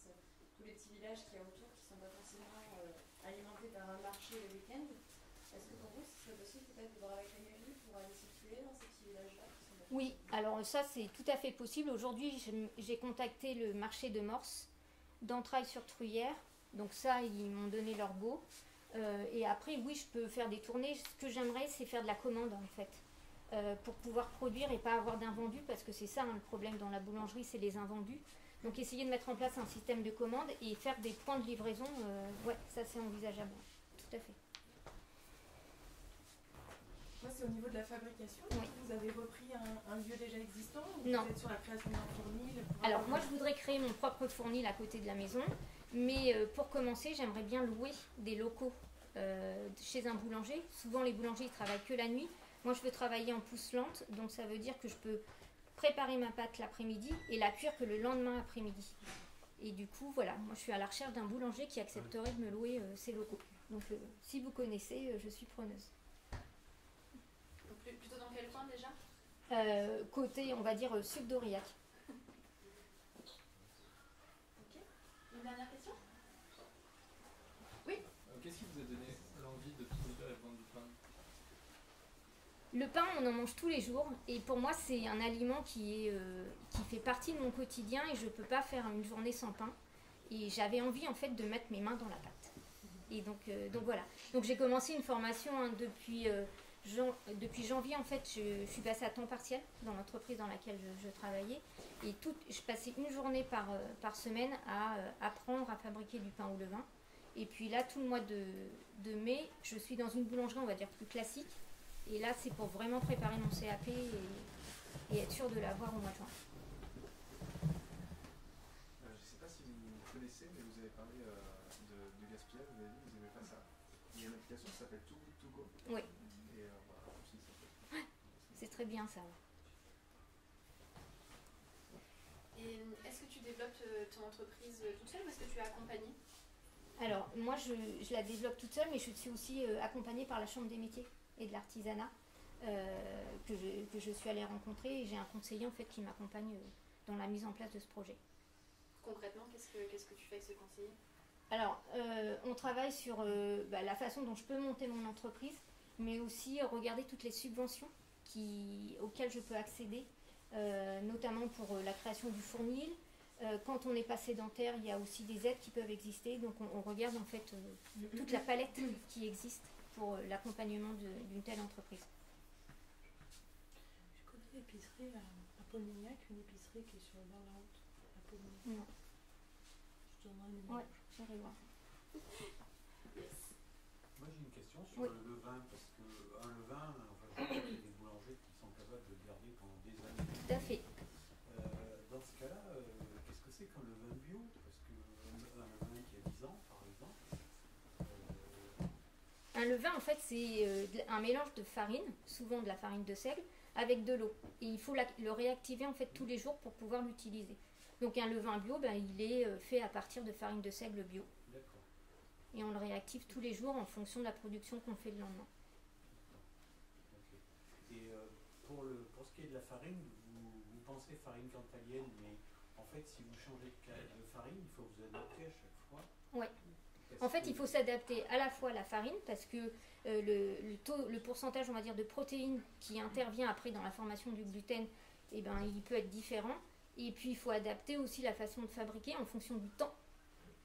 tous les petits villages qu'il y a autour qui ne sont pas forcément alimentés par un marché le week-end. Est-ce que pour vous, ce serait possible peut-être de voir avec la mairie pour aller circuler dans ces petits villages-là? Oui, alors ça c'est tout à fait possible. Aujourd'hui j'ai contacté le marché de Morse, d'Entrailles-sur-Truyère, donc ça ils m'ont donné leur go. Et après oui, je peux faire des tournées. Ce que j'aimerais c'est faire de la commande en fait, pour pouvoir produire et pas avoir d'invendus, parce que c'est ça le problème dans la boulangerie, c'est les invendus. Donc essayer de mettre en place un système de commande et faire des points de livraison, ouais, ça c'est envisageable, tout à fait. Moi, c'est au niveau de la fabrication. Oui. Vous avez repris un lieu déjà existant ou Non. Vous êtes sur la création d'un fournil? Alors moi je voudrais créer mon propre fournil à côté de la maison, mais pour commencer j'aimerais bien louer des locaux chez un boulanger. Souvent les boulangers ils travaillent que la nuit. Moi je veux travailler en pousse lente, donc ça veut dire que je peux préparer ma pâte l'après-midi et la cuire que le lendemain après-midi. Et du coup voilà, moi je suis à la recherche d'un boulanger qui accepterait de me louer ses locaux. Donc si vous connaissez, je suis preneuse. Donc, plutôt dans quel coin déjà? Côté, on va dire, sud d'Aurillac. Ok. Une dernière question? Oui. Qu'est-ce qui vous a donné l'envie de produire et vendre du pain? Le pain, on en mange tous les jours. Et pour moi, c'est un aliment qui fait partie de mon quotidien et je ne peux pas faire une journée sans pain. Et j'avais envie, en fait, de mettre mes mains dans la pâte. Et donc voilà. Donc j'ai commencé une formation depuis janvier, en fait, je suis passée à temps partiel dans l'entreprise dans laquelle je travaillais. Et je passais une journée par semaine à apprendre à fabriquer du pain au levain. Et puis là, tout le mois de mai, je suis dans une boulangerie, on va dire, plus classique. Et là, c'est pour vraiment préparer mon CAP et être sûr de l'avoir au mois de juin. Je ne sais pas si vous connaissez, mais vous avez parlé de gaspillage, vous avez dit que vous avez fait ça. Il y a une application qui s'appelle Too Good To Go. Oui. Et voilà, aussi, ça peut... C'est très bien ça. Et est-ce que tu développes ton entreprise toute seule ou est-ce que tu es accompagnée? Alors, moi, je la développe toute seule, mais je suis aussi accompagnée par la Chambre des métiers et de l'artisanat que je suis allée rencontrer. Et j'ai un conseiller, en fait, qui m'accompagne dans la mise en place de ce projet. Concrètement, qu'est-ce que tu fais avec ce conseiller? Alors, on travaille sur la façon dont je peux monter mon entreprise, mais aussi regarder toutes les subventions auxquelles je peux accéder, notamment pour la création du fournil. Quand on n'est pas sédentaire, il y a aussi des aides qui peuvent exister. Donc on regarde en fait toute la palette qui existe pour l'accompagnement d'une telle entreprise. l'épicerie à Polignac, une épicerie qui est sur le bord de la route à Polignac. Non. Je te donnerai le numéro. Ouais, j'irai voir. Moi j'ai une question sur le levain, parce qu'un levain, enfin, je sais qu'il y a des boulangers qui sont capables de le garder pendant des années. Tout à fait. Dans ce cas-là, qu'est-ce que c'est qu'un levain bio? Parce qu'un levain qui a 10 ans, par exemple. Un levain, en fait, c'est un mélange de farine, souvent de la farine de seigle, avec de l'eau. Et il faut le réactiver en fait tous les jours pour pouvoir l'utiliser. Donc un levain bio, ben, il est fait à partir de farine de seigle bio. D'accord. Et on le réactive tous les jours en fonction de la production qu'on fait le lendemain. Okay. Et pour ce qui est de la farine, vous pensez farine cantalienne, mais en fait, si vous changez de farine, il faut vous adapter à chaque fois. Ouais. En fait, il faut s'adapter à la fois à la farine, parce que le pourcentage, on va dire, de protéines qui intervient après dans la formation du gluten, eh ben, il peut être différent. Et puis, il faut adapter aussi la façon de fabriquer en fonction du temps.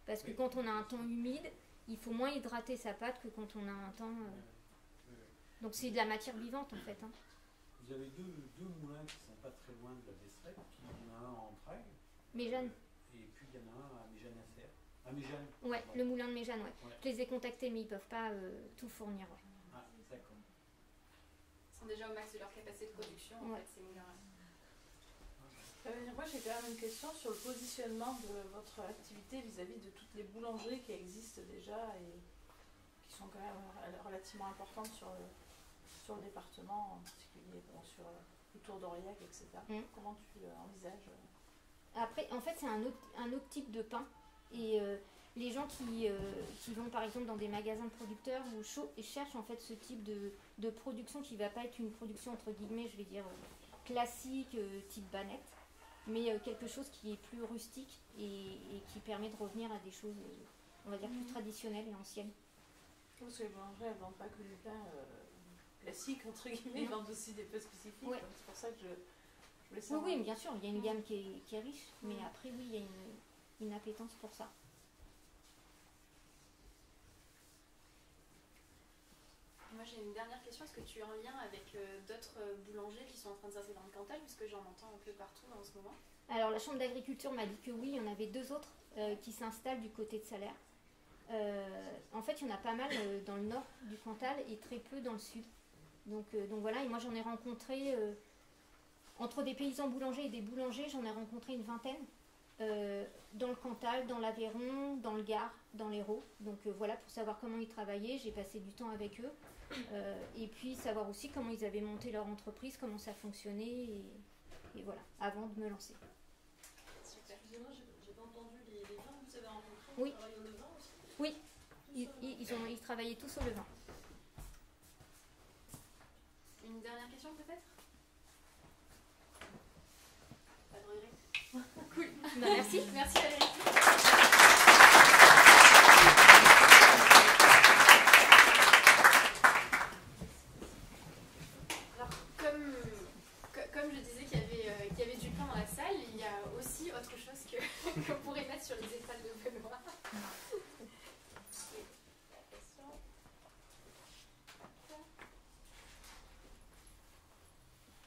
Parce que quand on a un temps humide, il faut moins hydrater sa pâte que quand on a un temps... Donc, c'est de la matière vivante, en fait. Hein. Vous avez deux moulins qui ne sont pas très loin de la Besserette, il y en a un en Prague. Méjeanne. Et puis, il y en a un à Méjeanne-à-Serre. À Méjeanne. Ouais, le moulin de Méjeanne, ouais. Je les ai contactés, mais ils ne peuvent pas tout fournir. Ouais. Ah, d'accord. Ils sont déjà au max de leur capacité de production, en fait, ces moulins-là. Moi j'ai quand même une question sur le positionnement de votre activité vis-à-vis de toutes les boulangeries qui existent déjà et qui sont quand même relativement importantes sur le département, en particulier autour d'Aurillac, etc. Comment tu envisages Après, en fait, c'est un autre type de pain. Et les gens qui vont par exemple dans des magasins de producteurs ou cherchent en fait ce type de production qui ne va pas être une production entre guillemets, je vais dire, classique, type banette, mais quelque chose qui est plus rustique et qui permet de revenir à des choses, on va dire, plus traditionnelles et anciennes. Parce que les boulangers, elles ne vendent pas que du pain classique, entre guillemets, ils vendent aussi des pains spécifiques. Ouais. C'est pour ça que je voulais savoir. Oui, bien sûr, il y a une gamme qui est riche, mais après, oui, il y a une appétence pour ça. Moi j'ai une dernière question, est-ce que tu es en lien avec d'autres boulangers qui sont en train de s'installer dans le Cantal, puisque j'en entends un peu partout en ce moment? Alors la chambre d'agriculture m'a dit que oui, il y en avait 2 autres qui s'installent du côté de Salaire. En fait il y en a pas mal dans le nord du Cantal et très peu dans le sud. Donc voilà, et moi j'en ai rencontré, entre des paysans boulangers et des boulangers, j'en ai rencontré une vingtaine. Dans le Cantal, dans l'Aveyron, dans le Gard, dans l'Hérault. Donc voilà, pour savoir comment ils travaillaient, j'ai passé du temps avec eux. Et puis savoir aussi comment ils avaient monté leur entreprise, comment ça fonctionnait, et voilà, avant de me lancer. Super. Excusez-moi, j'ai pas entendu les gens que vous avez rencontrés. Oui. Ils travaillent au levain aussi? Oui, ils travaillaient tous au levain. Une dernière question peut-être? Pas de regret. Cool. Bah, merci. Merci Valérie. Alors comme je disais qu'il y avait du pain dans la salle, il y a aussi autre chose qu'on pourrait mettre sur les épaules de Benoît.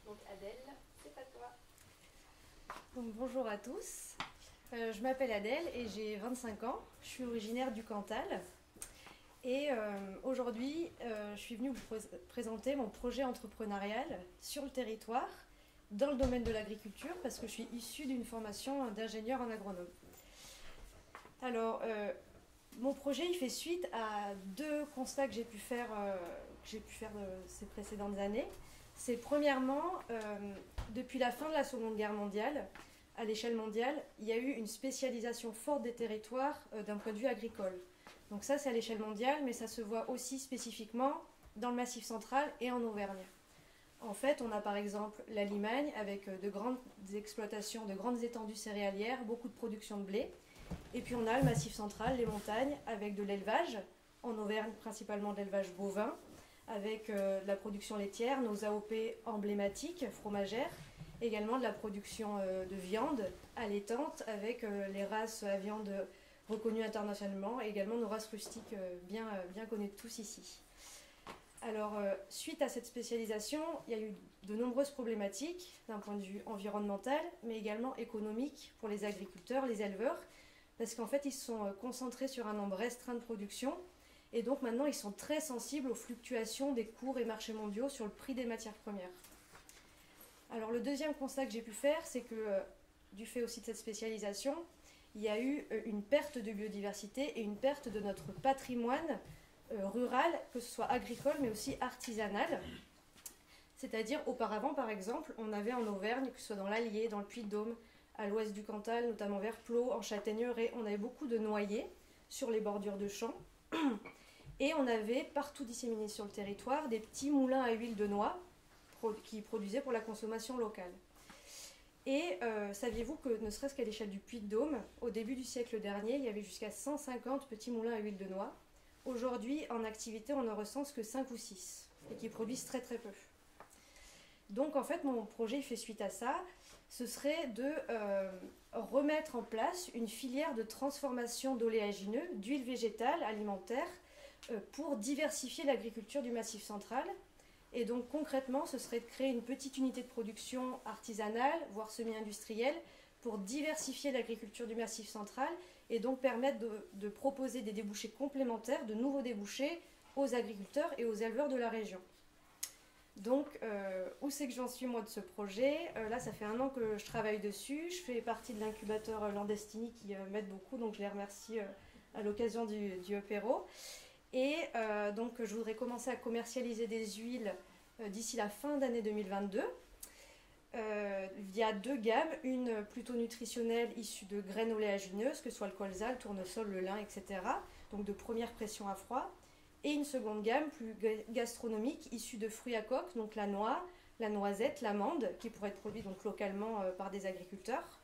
Donc Adèle, c'est à toi. Donc, bonjour à tous, je m'appelle Adèle et j'ai 25 ans, je suis originaire du Cantal et aujourd'hui je suis venue vous présenter mon projet entrepreneurial sur le territoire dans le domaine de l'agriculture parce que je suis issue d'une formation d'ingénieur en agronome. Alors mon projet il fait suite à 2 constats que j'ai pu faire ces précédentes années. C'est premièrement, depuis la fin de la Seconde Guerre mondiale, à l'échelle mondiale, il y a eu une spécialisation forte des territoires d'un point de vue agricole. Donc ça, c'est à l'échelle mondiale, mais ça se voit aussi spécifiquement dans le Massif central et en Auvergne. En fait, on a par exemple la Limagne avec de grandes exploitations, de grandes étendues céréalières, beaucoup de production de blé. Et puis on a le Massif central, les montagnes, avec de l'élevage, en Auvergne principalement de l'élevage bovin, avec la production laitière, nos AOP emblématiques, fromagères, également de la production de viande allaitante avec les races à viande reconnues internationalement et également nos races rustiques bien connues de tous ici. Alors, suite à cette spécialisation, il y a eu de nombreuses problématiques d'un point de vue environnemental, mais également économique pour les agriculteurs, les éleveurs, parce qu'en fait, ils se sont concentrés sur un nombre restreint de production, et donc maintenant, ils sont très sensibles aux fluctuations des cours et marchés mondiaux sur le prix des matières premières. Alors, le deuxième constat que j'ai pu faire, c'est que, du fait aussi de cette spécialisation, il y a eu une perte de biodiversité et une perte de notre patrimoine rural, que ce soit agricole mais aussi artisanal. C'est-à-dire, auparavant, par exemple, on avait en Auvergne, que ce soit dans l'Allier, dans le Puy-de-Dôme, à l'ouest du Cantal, notamment vers Plot, en Châtaigneraie, on avait beaucoup de noyers sur les bordures de champs. Et on avait partout disséminé sur le territoire des petits moulins à huile de noix qui produisaient pour la consommation locale. Et saviez-vous que, ne serait-ce qu'à l'échelle du Puy-de-Dôme, au début du siècle dernier, il y avait jusqu'à 150 petits moulins à huile de noix. Aujourd'hui, en activité, on ne recense que 5 ou 6, et qui produisent très très peu. Donc en fait, mon projet fait suite à ça. Ce serait de remettre en place une filière de transformation d'oléagineux, d'huile végétale alimentaire, pour diversifier l'agriculture du Massif central. Et donc concrètement, ce serait de créer une petite unité de production artisanale, voire semi-industrielle, pour diversifier l'agriculture du Massif central et donc permettre de proposer des débouchés complémentaires, de nouveaux débouchés aux agriculteurs et aux éleveurs de la région. Donc, où c'est que j'en suis moi de ce projet? Là, ça fait 1 an que je travaille dessus. Je fais partie de l'incubateur Landestini qui m'aide beaucoup, donc je les remercie à l'occasion du EPERO. Et donc, je voudrais commencer à commercialiser des huiles d'ici la fin d'année 2022. Il y a 2 gammes, une plutôt nutritionnelle issue de graines oléagineuses, que ce soit le colza, le tournesol, le lin, etc. Donc de première pression à froid. Et une seconde gamme plus gastronomique issue de fruits à coque, donc la noix, la noisette, l'amande, qui pourrait être produite donc localement par des agriculteurs.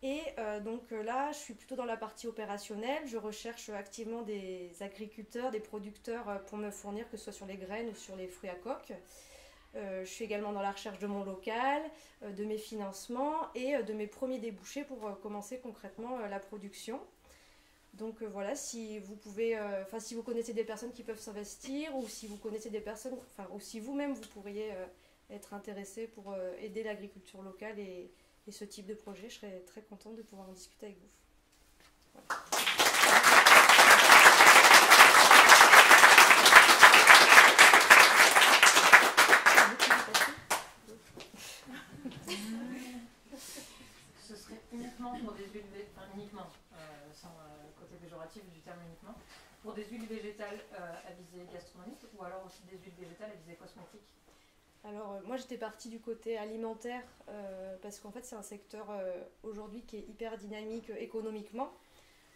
Et donc là, je suis plutôt dans la partie opérationnelle. Je recherche activement des agriculteurs, des producteurs pour me fournir, que ce soit sur les graines ou sur les fruits à coque. Je suis également dans la recherche de mon local, de mes financements et de mes premiers débouchés pour commencer concrètement la production. Donc voilà, si vous pouvez, si vous connaissez des personnes qui peuvent s'investir ou si vous connaissez des personnes, ou si vous-même vous pourriez être intéressé pour aider l'agriculture locale et ce type de projet, je serais très contente de pouvoir en discuter avec vous. Voilà. Ce serait uniquement pour des huiles végétales, sans côté péjoratif du terme uniquement, pour des huiles végétales à visée gastronomique ou alors aussi des huiles végétales à visée cosmétique? Alors moi j'étais partie du côté alimentaire parce qu'en fait c'est un secteur aujourd'hui qui est hyper dynamique économiquement.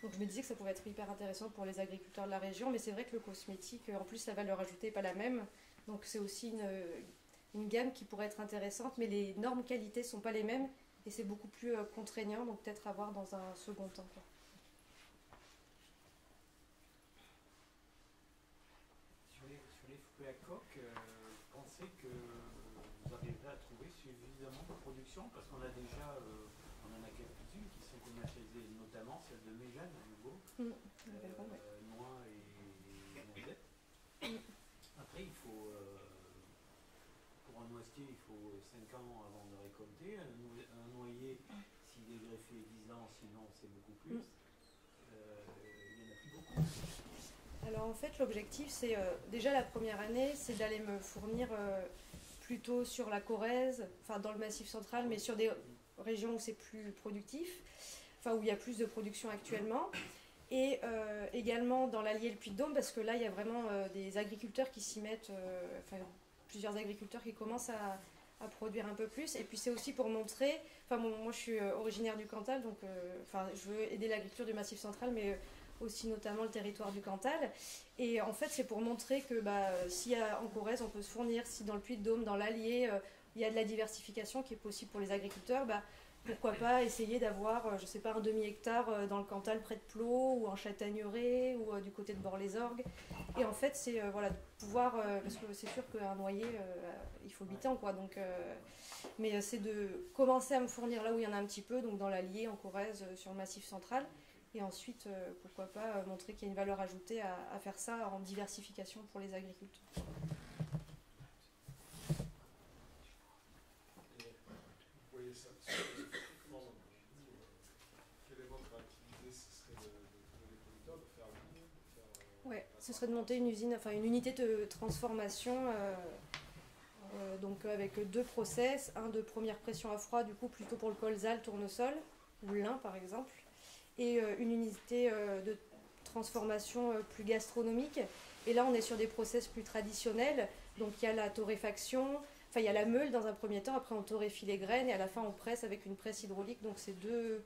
Donc je me disais que ça pouvait être hyper intéressant pour les agriculteurs de la région, mais c'est vrai que le cosmétique, en plus la valeur ajoutée n'est pas la même. Donc c'est aussi une gamme qui pourrait être intéressante, mais les normes qualité ne sont pas les mêmes et c'est beaucoup plus contraignant, donc peut-être à voir dans un second temps, quoi. Sur les fruits à coque, pensez que vous arriverez à trouver suffisamment de production, parce qu'on a déjà, on en a quelques-unes qui sont commercialisées, notamment celle de Méjeanne à nouveau, noix et noisette. Après, il faut, pour un noisetier, il faut 5 ans avant de récolter. Un noyer, s'il est greffé, 10 ans, sinon c'est beaucoup plus. Il n'y en a plus beaucoup. Alors en fait l'objectif c'est déjà la première année c'est d'aller me fournir plutôt sur la Corrèze, enfin dans le Massif central mais sur des régions où c'est plus productif, enfin où il y a plus de production actuellement et également dans l'Allier et le Puy-de-Dôme parce que là il y a vraiment des agriculteurs qui s'y mettent, plusieurs agriculteurs qui commencent à produire un peu plus et puis c'est aussi pour montrer, moi je suis originaire du Cantal donc je veux aider l'agriculture du Massif central mais aussi notamment le territoire du Cantal. Et en fait, c'est pour montrer que si en Corrèze, on peut se fournir, si dans le Puy-de-Dôme, dans l'Allier, il y a de la diversification qui est possible pour les agriculteurs, pourquoi pas essayer d'avoir, je sais pas, un demi-hectare dans le Cantal près de Plot, ou en Châtaigneraie, ou du côté de Bord-les-Orgues. Et en fait, c'est de pouvoir, parce que c'est sûr qu'un noyer, il faut 8 ans, quoi. Donc, mais c'est de commencer à me fournir là où il y en a un petit peu, donc dans l'Allier, en Corrèze, sur le Massif central, Et ensuite, pourquoi pas montrer qu'il y a une valeur ajoutée à faire ça en diversification pour les agriculteurs. Vous voyez ça comment quelle est votre activité? Ce serait de trouver des producteurs, de faire vivre, Ouais, ce serait de monter une usine, enfin une unité de transformation, donc avec 2 process, un de première pression à froid, du coup plutôt pour le colza, le tournesol, ou le lin par exemple, et une unité de transformation plus gastronomique. Et là on est sur des process plus traditionnels, donc il y a la torréfaction, enfin il y a la meule dans un premier temps, après on torréfie les graines et à la fin on presse avec une presse hydraulique, donc c'est deux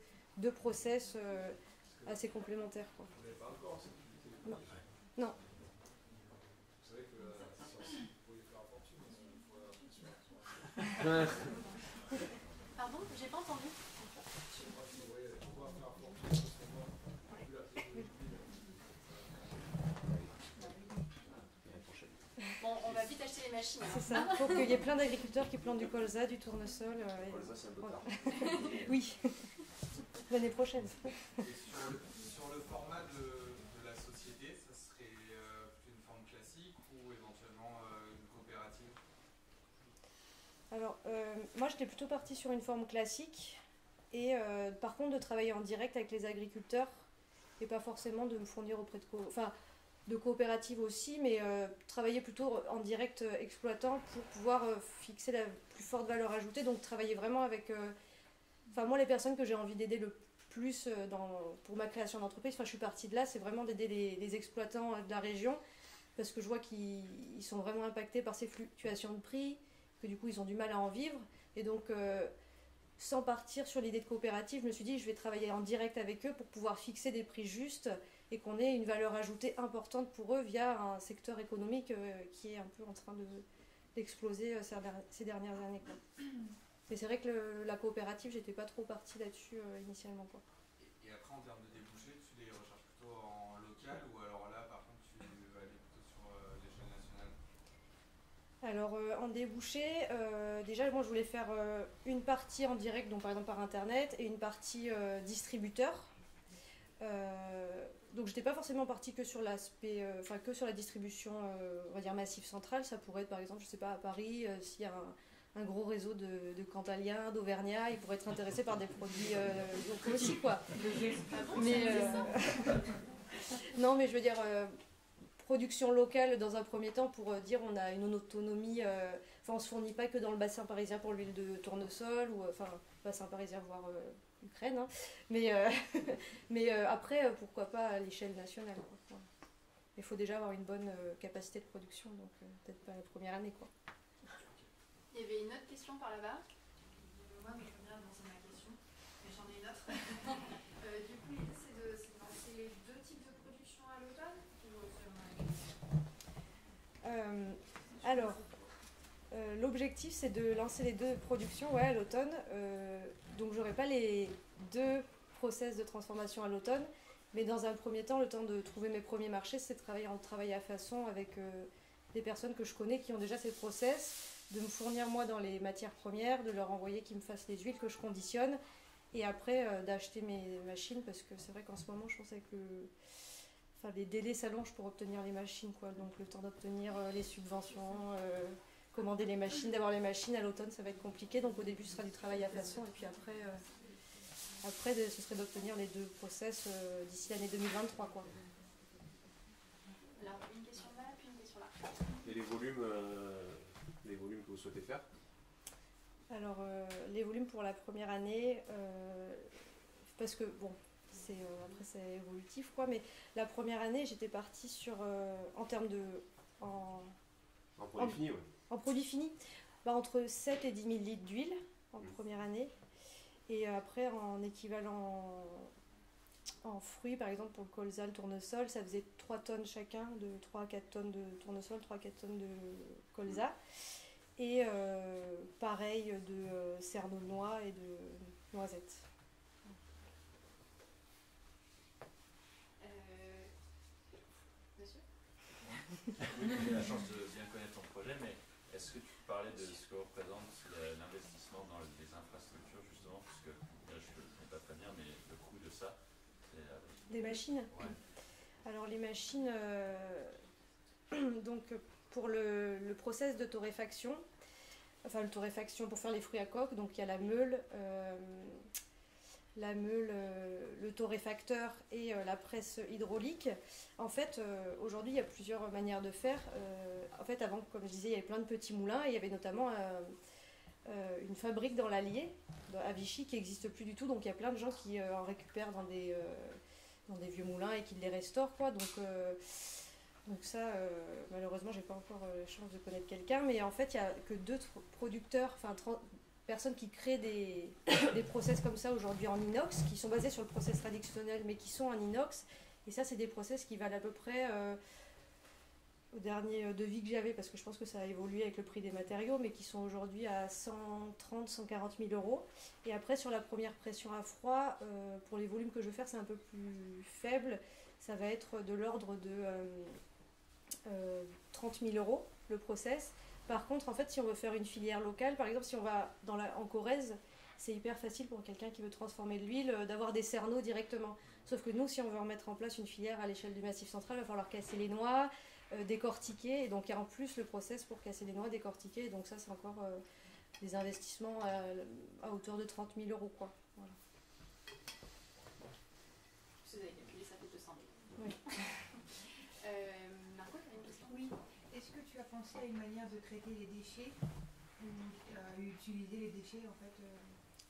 process assez complémentaires, quoi. Vous n'avez pas encore cette unité de Non. production? Non. Vous savez que vous pourriez faire la fortune une fois. Pardon, j'ai pas entendu. Bon, on va vite acheter les machines. C'est ça, il faut qu'il y ait plein d'agriculteurs qui plantent du colza, du tournesol. Colza, c'est un peu tard. Oui, l'année prochaine. Et sur le format de la société, ça serait plutôt une forme classique ou éventuellement une coopérative? Alors, moi j'étais plutôt partie sur une forme classique et par contre de travailler en direct avec les agriculteurs et pas forcément de me fournir auprès de coopératives aussi, mais travailler plutôt en direct exploitant pour pouvoir fixer la plus forte valeur ajoutée, donc travailler vraiment avec moi les personnes que j'ai envie d'aider le plus pour ma création d'entreprise, je suis partie de là, c'est vraiment d'aider les exploitants de la région parce que je vois qu'ils sont vraiment impactés par ces fluctuations de prix, que du coup ils ont du mal à en vivre, et donc sans partir sur l'idée de coopérative, je me suis dit je vais travailler en direct avec eux pour pouvoir fixer des prix justes et qu'on ait une valeur ajoutée importante pour eux via un secteur économique qui est un peu en train d'exploser ces dernières années, quoi. Mais c'est vrai que la coopérative, j'étais pas trop partie là-dessus initialement, quoi. Et après, en termes de débouchés, tu les recherches plutôt en local ou alors là, par contre, tu vas aller plutôt sur l'échelle nationale? Alors en débouché, déjà moi je voulais faire une partie en direct, donc par exemple par internet, et une partie distributeur. Donc j'étais pas forcément partie que sur l'aspect, que sur la distribution, on va dire massif central. Ça pourrait être par exemple, je sais pas, à Paris, s'il y a un gros réseau de Cantaliens, d'Auvergnats, ils pourraient être intéressés par des produits locaux aussi, quoi. Mais non, mais je veux dire production locale dans un premier temps pour dire on a une autonomie, on se fournit pas que dans le bassin parisien pour l'huile de tournesol ou bassin parisien voire Ukraine, hein. Mais après pourquoi pas à l'échelle nationale, quoi. Il faut déjà avoir une bonne capacité de production, donc peut-être pas la première année, quoi. Il y avait une autre question par là-bas. Moi, mais je veux bien avancer ma question, mais j'en ai une autre. Du coup, l'idée, c'est de lancer les 2 types de production à l'automne ou alors, l'objectif, c'est de lancer les 2 productions à l'automne. Donc, j'aurai pas les 2 process de transformation à l'automne, mais dans un premier temps, le temps de trouver mes premiers marchés, c'est de travailler en travail à façon avec des personnes que je connais qui ont déjà ces process, de me fournir moi dans les matières premières, de leur envoyer qu'ils me fassent les huiles que je conditionne, et après d'acheter mes machines, parce que c'est vrai qu'en ce moment je pense avec les délais s'allongent pour obtenir les machines, quoi. Donc le temps d'obtenir les subventions, commander les machines, d'avoir les machines à l'automne ça va être compliqué, donc au début ce sera du travail à façon, et puis après ce serait d'obtenir les 2 process d'ici l'année 2023, quoi. Alors une question là, puis une question là. Et les volumes que vous souhaitez faire? Alors, les volumes pour la première année, parce que, bon, après c'est évolutif, quoi, mais la première année, j'étais partie sur, en termes de... En produit fini, oui. En produit fini, entre 7 et 10 000 litres d'huile en première année, et après, en équivalent en fruits, par exemple, pour le colza, le tournesol, ça faisait 3 tonnes chacun, de 3 à 4 tonnes de tournesol, 3 à 4 tonnes de colza. Et pareil de cerneaux de noix et de noisettes. Monsieur? J'ai la chance de bien connaître ton projet, mais est-ce que tu parlais de ce que représente l'investissement dans les infrastructures, justement, parce que là, je ne connais pas très bien, mais le coût de ça, c'est à peu Des machines. Alors les machines, donc pour le process de torréfaction, enfin le torréfaction pour faire les fruits à coque, donc il y a la meule, le torréfacteur et la presse hydraulique. En fait, aujourd'hui, il y a plusieurs manières de faire. En fait, avant, comme je disais, il y avait plein de petits moulins et il y avait notamment une fabrique dans l'Allier, à Vichy, qui n'existe plus du tout. Donc, il y a plein de gens qui en récupèrent dans des vieux moulins et qui les restaurent, quoi. Donc ça, malheureusement, j'ai pas encore la chance de connaître quelqu'un. Mais en fait, il n'y a que 2 producteurs, enfin personnes qui créent des process comme ça aujourd'hui en inox, qui sont basés sur le process traditionnel mais qui sont en inox. Et ça, c'est des process qui valent à peu près, au dernier devis que j'avais, parce que je pense que ça a évolué avec le prix des matériaux, mais qui sont aujourd'hui à 130-140 000 euros. Et après, sur la première pression à froid, pour les volumes que je veux faire, c'est un peu plus faible. Ça va être de l'ordre de 30 000 euros, le process. Par contre, en fait, si on veut faire une filière locale, par exemple, si on va en Corrèze, c'est hyper facile pour quelqu'un qui veut transformer de l'huile d'avoir des cerneaux directement. Sauf que nous, si on veut remettre en place une filière à l'échelle du Massif central, il va falloir casser les noix, décortiquer. Et donc, il y a en plus le process pour casser les noix, décortiquer. Et donc ça, c'est encore des investissements à hauteur de 30 000 euros, quoi. Voilà. Si vous avez calculé, ça fait 200 000. Oui. Marco, tu as une question? Oui. Est-ce que tu as pensé à une manière de traiter les déchets ou à utiliser les déchets en fait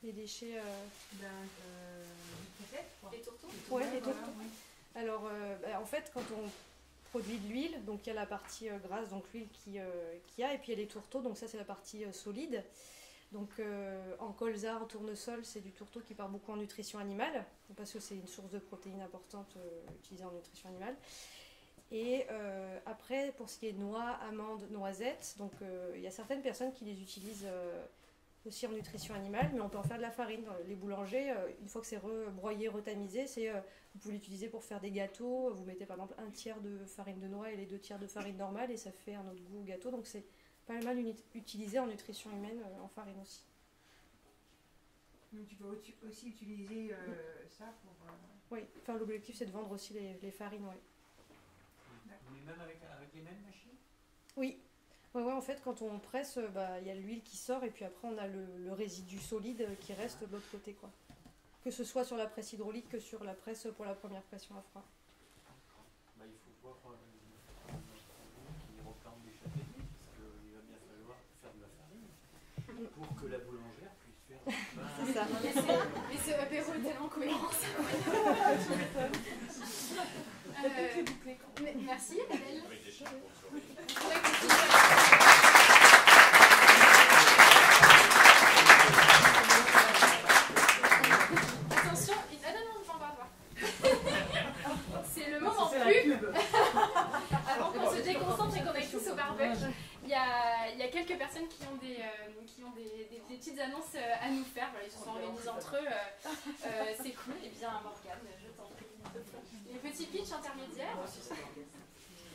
Les déchets du process, quoi. Les tourteaux? Oui, les tourteaux. Voilà, oui. Alors, en fait, quand on produit de l'huile, donc il y a la partie grasse, donc l'huile qu'il y a, et puis il y a les tourteaux, donc ça c'est la partie solide. Donc en colza, en tournesol, c'est du tourteau qui part beaucoup en nutrition animale, parce que c'est une source de protéines importante utilisée en nutrition animale. Et après, pour ce qui est noix, amandes, noisettes, donc il y a certaines personnes qui les utilisent aussi en nutrition animale, mais on peut en faire de la farine. Les boulangers, une fois que c'est broyé, retamisé, vous pouvez l'utiliser pour faire des gâteaux. Vous mettez par exemple 1/3 de farine de noix et les 2/3 de farine normale, et ça fait un autre goût au gâteau. Donc c'est pas mal utilisé en nutrition humaine, en farine aussi. Donc tu peux aussi utiliser ça pour... Oui, enfin, l'objectif c'est de vendre aussi les farines, oui. Mais même avec les mêmes machines? Oui. Ouais, en fait, quand on presse, y a l'huile qui sort et puis après on a le résidu solide qui reste de l'autre côté, quoi. Que ce soit sur la presse hydraulique que sur la presse pour la première pression à froid. Il faut voir qui replante des châtaigniers, parce qu'il va bien falloir faire de la farine pour que la boulangère puisse faire du pain. C'est ça. Mais ce apéro est tellement cohérent. Merci, Adèle. Avec des chiens pour surveiller. Attention, c'est le moment pub. Avant qu'on se déconcentre et qu'on aille tous au barbecue, il y a quelques personnes qui ont des petites annonces à nous faire. Voilà, ils se sont organisés entre eux. C'est cool. Et bien, Morgane, je t'en prie. Les petits pitchs intermédiaires.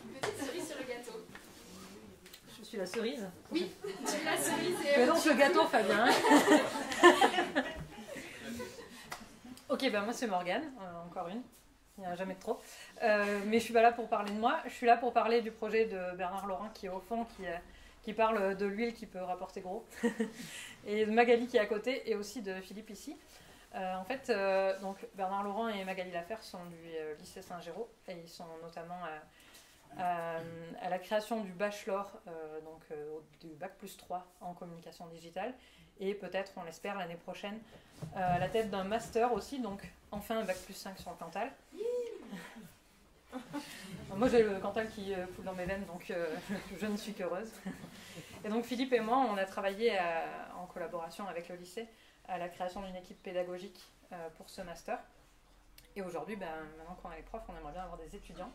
Une petite cerise sur le gâteau. Je suis la cerise. Oui, tu es la cerise. Présente le gâteau, Fabien. Ok, moi c'est Morgane, encore une. Il n'y en a jamais de trop. Mais je suis pas là pour parler de moi. Je suis là pour parler du projet de Bernard Laurent qui est au fond, qui parle de l'huile qui peut rapporter gros. Et de Magali qui est à côté, et aussi de Philippe ici. En fait, donc Bernard Laurent et Magali Laferre sont du lycée Saint-Géraud, et ils sont notamment à la création du bachelor, du bac plus 3 en communication digitale, et peut-être, on l'espère, l'année prochaine, à la tête d'un master aussi, donc enfin un bac plus 5 sur le Cantal. Moi j'ai le Cantal qui coule dans mes veines, donc je ne suis qu'heureuse. Et donc Philippe et moi, on a travaillé en collaboration avec le lycée à la création d'une équipe pédagogique pour ce master. Et aujourd'hui, maintenant qu'on a les profs, on aimerait bien avoir des étudiants.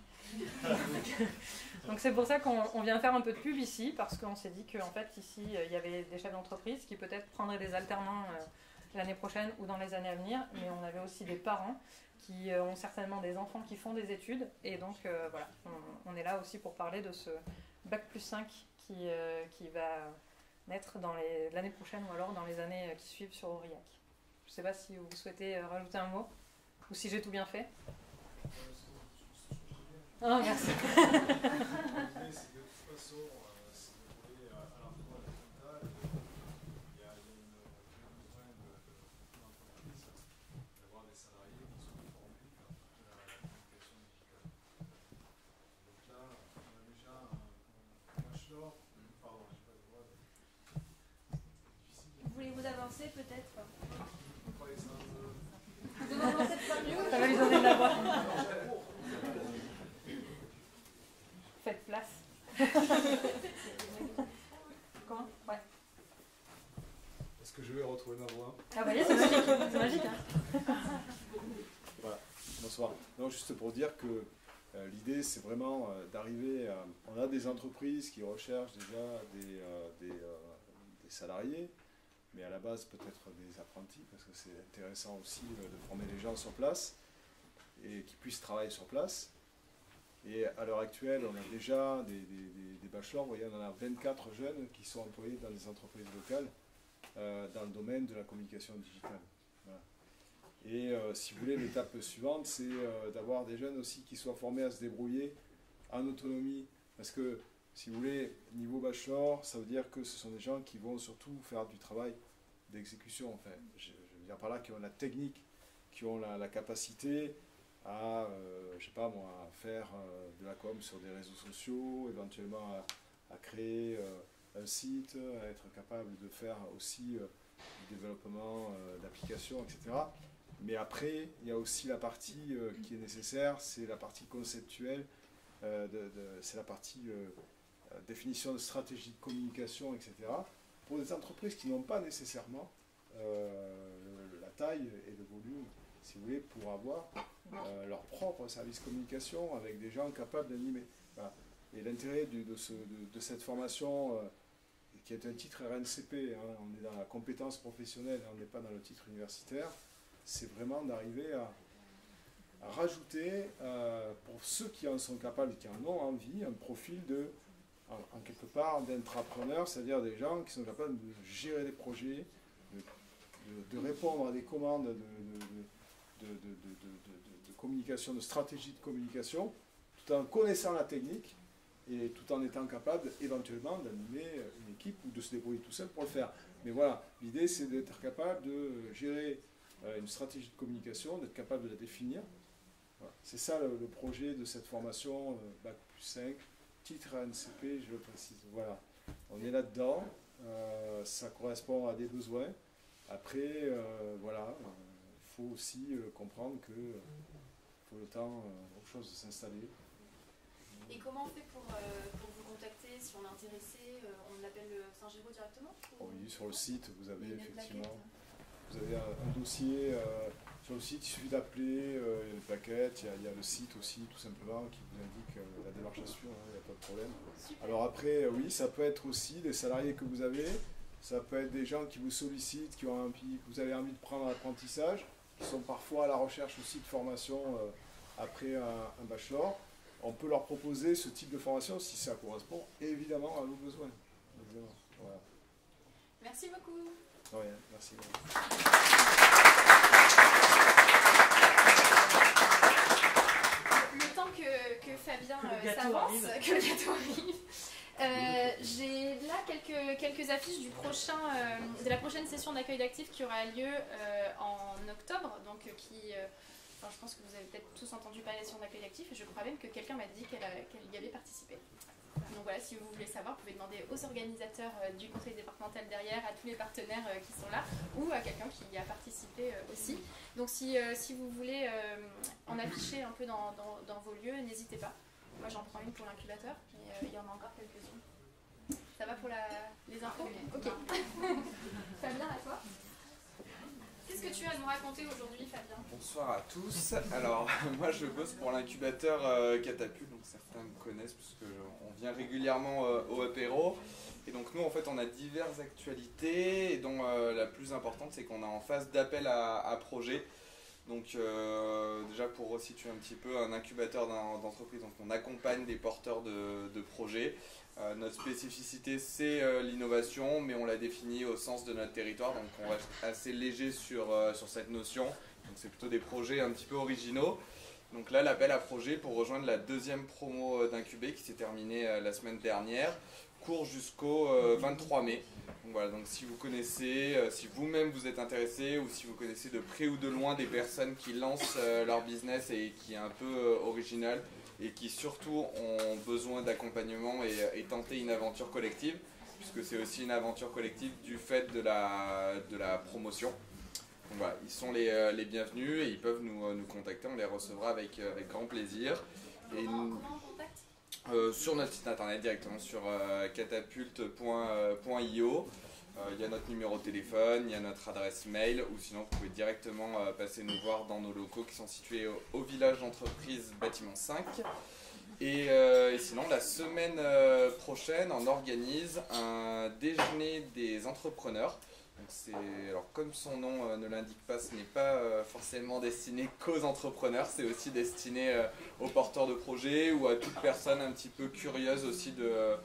Donc c'est pour ça qu'on vient faire un peu de pub ici, parce qu'on s'est dit qu'en fait ici, il y avait des chefs d'entreprise qui peut-être prendraient des alternants l'année prochaine ou dans les années à venir, mais on avait aussi des parents qui ont certainement des enfants qui font des études, et donc voilà, on est là aussi pour parler de ce bac plus 5 qui va naître l'année prochaine ou alors dans les années qui suivent sur Aurillac. Je ne sais pas si vous souhaitez rajouter un mot, ou si j'ai tout bien fait. Oh, merci. L'idée, c'est de toute façon, c'est de trouver à la fois la totale, il y a une besoin d'entreprise, d'avoir des salariés qui sont formés à la communication digitale. Donc là, on a déjà un bachelor, pardon, je n'ai pas le droit de... Voulez-vous avancer peut-être? Vous croyez ça Vous m'entendez peut-être pas mieux? Ça va lui donner de la voix. Faites place. Comment? Ouais. Est-ce que je vais retrouver ma voix? Ah bah c'est magique, c'est magique. Hein. Voilà, bonsoir. Non, juste pour dire que l'idée, c'est vraiment d'arriver à... On a des entreprises qui recherchent déjà des salariés, mais à la base peut-être des apprentis, parce que c'est intéressant aussi de former les gens sur place et qu'ils puissent travailler sur place. Et à l'heure actuelle, on a déjà des bachelors, vous voyez, on en a 24 jeunes qui sont employés dans les entreprises locales dans le domaine de la communication digitale. Voilà. Et si vous voulez, l'étape suivante, c'est d'avoir des jeunes aussi qui soient formés à se débrouiller en autonomie. Parce que, si vous voulez, niveau bachelor, ça veut dire que ce sont des gens qui vont surtout faire du travail d'exécution. Enfin, je veux dire par là, qui ont la technique, qui ont la capacité à, je sais pas moi, à faire de la com sur des réseaux sociaux, éventuellement à créer un site, à être capable de faire aussi du développement d'applications, etc. Mais après, il y a aussi la partie qui est nécessaire, c'est la partie conceptuelle, c'est la partie définition de stratégie de communication, etc. Pour des entreprises qui n'ont pas nécessairement la taille et le volume, si vous voulez, pour avoir leur propre service communication avec des gens capables d'animer. Voilà. Et l'intérêt de cette formation, qui est un titre RNCP, hein, on est dans la compétence professionnelle, on n'est pas dans le titre universitaire, c'est vraiment d'arriver à rajouter, pour ceux qui en sont capables et qui en ont envie, un profil en quelque part d'entrepreneurs, c'est-à-dire des gens qui sont capables de gérer des projets, de répondre à des commandes de communication, de stratégie de communication, tout en connaissant la technique et tout en étant capable éventuellement d'animer une équipe ou de se débrouiller tout seul pour le faire. Mais voilà, l'idée c'est d'être capable de gérer une stratégie de communication, d'être capable de la définir. Voilà. C'est ça le projet de cette formation Bac plus 5, titre ANCP, je le précise. Voilà, on est là-dedans, ça correspond à des besoins. Après, voilà, il faut aussi comprendre qu'il faut le temps aux choses de s'installer. Et comment on fait pour vous contacter si on est intéressé? On l'appelle Saint-Géraud directement? Oui, sur le site, vous avez effectivement vous avez un dossier sur le site, il suffit d'appeler une plaquette, il y a le site aussi tout simplement qui vous indique la démarche à suivre, il n'y a pas de problème. Super. Alors après, oui, ça peut être aussi des salariés que vous avez, ça peut être des gens qui vous sollicitent, que vous avez envie de prendre un apprentissage, qui sont parfois à la recherche aussi de formation après un bachelor. On peut leur proposer ce type de formation si ça correspond évidemment à nos besoins. Évidemment. Voilà. Merci beaucoup. De rien, merci. Le temps que Fabien s'avance, que le gâteau arrive, j'ai là quelques affiches de la prochaine session d'accueil d'actifs qui aura lieu en octobre, donc je pense que vous avez peut-être tous entendu parler de la session d'accueil d'actifs et je crois même que quelqu'un m'a dit qu'elle y avait participé. Donc voilà, si vous voulez savoir, vous pouvez demander aux organisateurs du conseil départemental derrière, à tous les partenaires qui sont là, ou à quelqu'un qui y a participé aussi. Donc si vous voulez en afficher un peu dans vos lieux, n'hésitez pas. Moi j'en prends une pour l'incubateur, mais il y en a encore quelques-unes. Ça va pour les infos? Ok. Fabien, à toi. Qu'est-ce que tu as à nous raconter aujourd'hui, Fabien? Bonsoir à tous. Alors, moi je bosse pour l'incubateur Catapulte, donc certains me connaissent puisqu'on vient régulièrement au apéro. Et donc nous en fait on a diverses actualités et dont la plus importante c'est qu'on est en phase d'appel à projet. Donc déjà pour resituer un petit peu, un incubateur d'entreprise, donc on accompagne des porteurs de projets. Notre spécificité c'est l'innovation, mais on l'a définie au sens de notre territoire, donc on reste assez léger sur cette notion. Donc c'est plutôt des projets un petit peu originaux. Donc là, l'appel à projet pour rejoindre la deuxième promo d'Incubé qui s'est terminée la semaine dernière, court jusqu'au 23 mai. Donc voilà, donc si vous connaissez, si vous-même vous êtes intéressé ou si vous connaissez de près ou de loin des personnes qui lancent leur business et qui est un peu original et qui surtout ont besoin d'accompagnement et tenter une aventure collective, puisque c'est aussi une aventure collective du fait de la promotion. Donc voilà, ils sont les bienvenus et ils peuvent nous contacter, on les recevra avec grand plaisir. Comment on contacte Sur notre site internet directement, sur catapulte.io. Il y a notre numéro de téléphone, il y a notre adresse mail, ou sinon vous pouvez directement passer nous voir dans nos locaux qui sont situés au village d'entreprise bâtiment 5. Et sinon, la semaine prochaine, on organise un déjeuner des entrepreneurs. Donc alors comme son nom ne l'indique pas, ce n'est pas forcément destiné qu'aux entrepreneurs, c'est aussi destiné aux porteurs de projets ou à toute personne un petit peu curieuse aussi de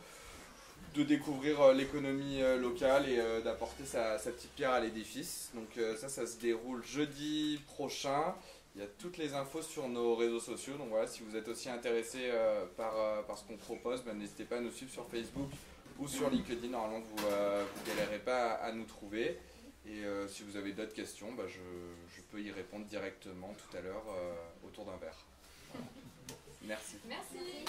découvrir l'économie locale et d'apporter sa petite pierre à l'édifice. Donc ça se déroule jeudi prochain. Il y a toutes les infos sur nos réseaux sociaux. Donc voilà, si vous êtes aussi intéressé par ce qu'on propose, n'hésitez pas à nous suivre sur Facebook ou sur LinkedIn. Normalement, vous ne galérez pas à nous trouver. Et si vous avez d'autres questions, je peux y répondre directement tout à l'heure autour d'un verre. Voilà. Merci. Merci.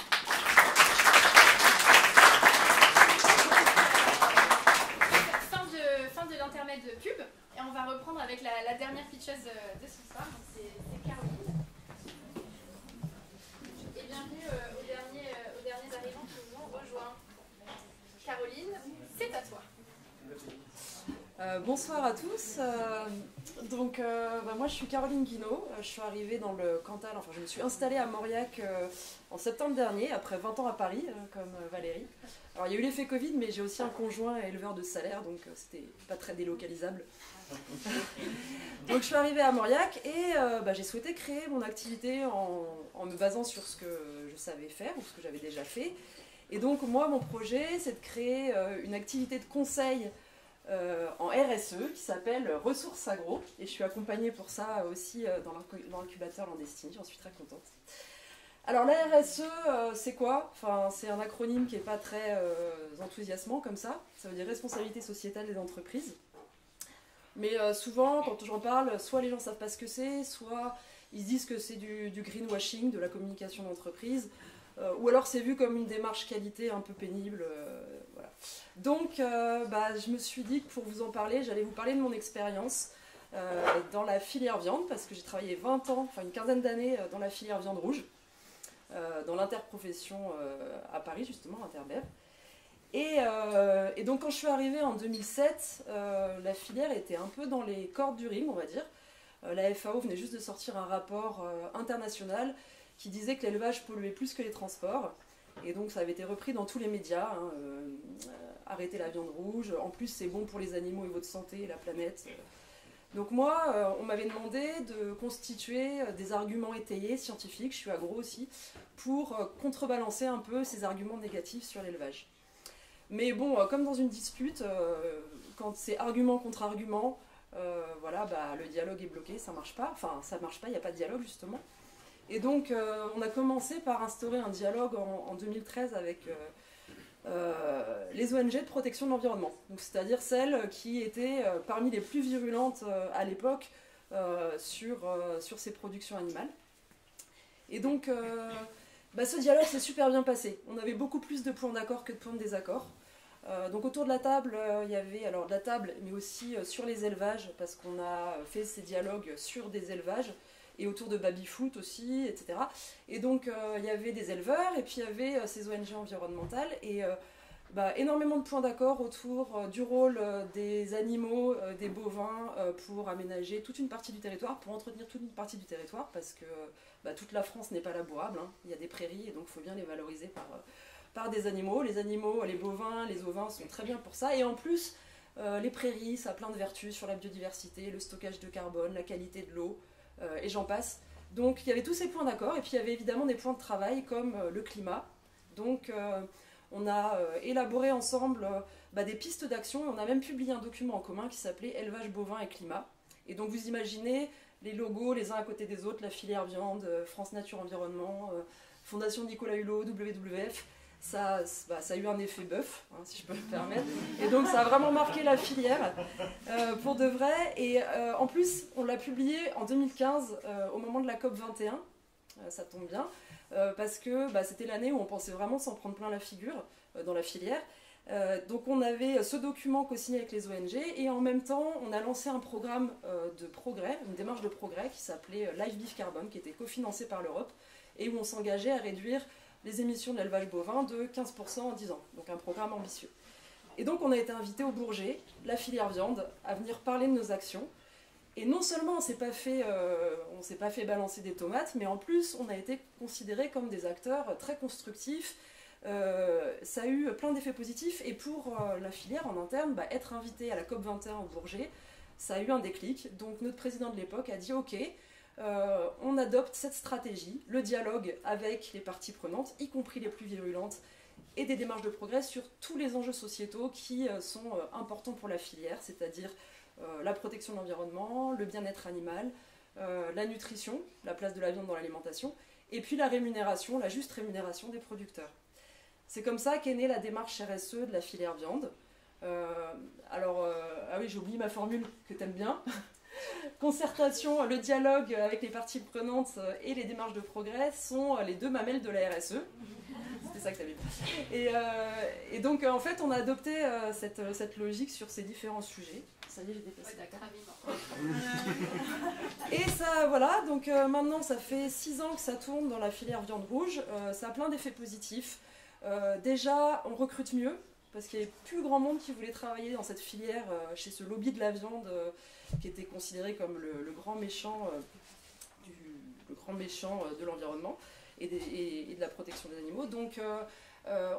Fin de l'intermède pub. Et on va reprendre avec la dernière pitcheuse de ce soir. C'est Caroline. Et bienvenue aux derniers arrivants qui nous ont rejoints. Caroline, c'est à toi. Bonsoir à tous. Moi je suis Caroline Guinaud. Je suis arrivée dans le Cantal, enfin je me suis installée à Mauriac en septembre dernier, après 20 ans à Paris, comme Valérie. Alors il y a eu l'effet Covid, mais j'ai aussi un conjoint éleveur de salaire, donc c'était pas très délocalisable. Donc je suis arrivée à Mauriac et j'ai souhaité créer mon activité en me basant sur ce que je savais faire ou ce que j'avais déjà fait. Et donc moi mon projet c'est de créer une activité de conseil en RSE qui s'appelle Ressources Agro, et je suis accompagnée pour ça aussi dans l'incubateur Landestini, j'en suis très contente. Alors la RSE c'est quoi? Enfin, c'est un acronyme qui n'est pas très enthousiasmant comme ça veut dire responsabilité sociétale des entreprises. Mais souvent quand j'en parle, soit les gens ne savent pas ce que c'est, soit ils se disent que c'est du greenwashing, de la communication d'entreprise, ou alors c'est vu comme une démarche qualité un peu pénible. Voilà. Donc je me suis dit que pour vous en parler, j'allais vous parler de mon expérience dans la filière viande, parce que j'ai travaillé 20 ans, enfin une quinzaine d'années dans la filière viande rouge, dans l'interprofession à Paris justement, Interbev. Et donc quand je suis arrivée en 2007, la filière était un peu dans les cordes du ring, on va dire. La FAO venait juste de sortir un rapport international qui disait que l'élevage polluait plus que les transports. Et donc ça avait été repris dans tous les médias, arrêter la viande rouge, en plus c'est bon pour les animaux et votre santé et la planète. Donc moi, on m'avait demandé de constituer des arguments étayés, scientifiques, je suis agro aussi, pour contrebalancer un peu ces arguments négatifs sur l'élevage. Mais bon, comme dans une dispute, quand c'est argument contre argument, le dialogue est bloqué, ça marche pas, il n'y a pas de dialogue justement. Et donc on a commencé par instaurer un dialogue en 2013 avec les ONG de protection de l'environnement, c'est-à-dire celles qui étaient parmi les plus virulentes à l'époque sur ces productions animales. Et donc ce dialogue s'est super bien passé. On avait beaucoup plus de points d'accord que de points de désaccord. Donc autour de la table, il y avait alors de la table, mais aussi sur les élevages, parce qu'on a fait ces dialogues sur des élevages, et autour de baby-foot aussi, etc. Et donc il y avait des éleveurs, et puis il y avait ces ONG environnementales, et énormément de points d'accord autour du rôle des animaux, des bovins, pour aménager toute une partie du territoire, pour entretenir toute une partie du territoire, parce que toute la France n'est pas labourable, hein. Il y a des prairies, et donc il faut bien les valoriser par des animaux. Les animaux, les bovins, les ovins sont très bien pour ça, et en plus, les prairies, ça a plein de vertus sur la biodiversité, le stockage de carbone, la qualité de l'eau, et j'en passe. Donc il y avait tous ces points d'accord, et puis il y avait évidemment des points de travail comme le climat. Donc on a élaboré ensemble des pistes d'action, on a même publié un document en commun qui s'appelait Élevage bovin et climat. Et donc vous imaginez les logos les uns à côté des autres, la filière viande, France Nature Environnement, Fondation Nicolas Hulot, WWF. Ça a eu un effet bœuf, hein, si je peux me permettre. Et donc ça a vraiment marqué la filière, pour de vrai. Et en plus, on l'a publié en 2015, au moment de la COP 21. Ça tombe bien, parce que c'était l'année où on pensait vraiment s'en prendre plein la figure dans la filière. Donc on avait ce document co-signé avec les ONG, et en même temps, on a lancé un programme de progrès, une démarche de progrès qui s'appelait Live Beef Carbone, qui était cofinancé par l'Europe, et où on s'engageait à réduire les émissions de l'élevage bovin de 15% en 10 ans. Donc un programme ambitieux. Et donc on a été invité au Bourget, la filière viande, à venir parler de nos actions. Et non seulement on ne s'est pas fait balancer des tomates, mais en plus on a été considérés comme des acteurs très constructifs. Ça a eu plein d'effets positifs, et pour la filière en interne, être invité à la COP 21 au Bourget, ça a eu un déclic. Donc notre président de l'époque a dit ok, on adopte cette stratégie, le dialogue avec les parties prenantes, y compris les plus virulentes, et des démarches de progrès sur tous les enjeux sociétaux qui sont importants pour la filière, c'est-à-dire la protection de l'environnement, le bien-être animal, la nutrition, la place de la viande dans l'alimentation, et puis la rémunération, la juste rémunération des producteurs. C'est comme ça qu'est née la démarche RSE de la filière viande. Ah oui, j'ai oublié ma formule que t'aimes bien. Concertation, le dialogue avec les parties prenantes et les démarches de progrès sont les deux mamelles de la RSE. C'était ça que tu avais dit. Et donc, en fait, on a adopté cette logique sur ces différents sujets. Ça y est, j'ai dépassé le temps. Et ça, voilà, donc maintenant, ça fait 6 ans que ça tourne dans la filière viande rouge. Ça a plein d'effets positifs. Déjà, on recrute mieux, parce qu'il n'y avait plus grand monde qui voulait travailler dans cette filière, chez ce lobby de la viande, qui était considéré comme le grand méchant, de l'environnement et de la protection des animaux. Donc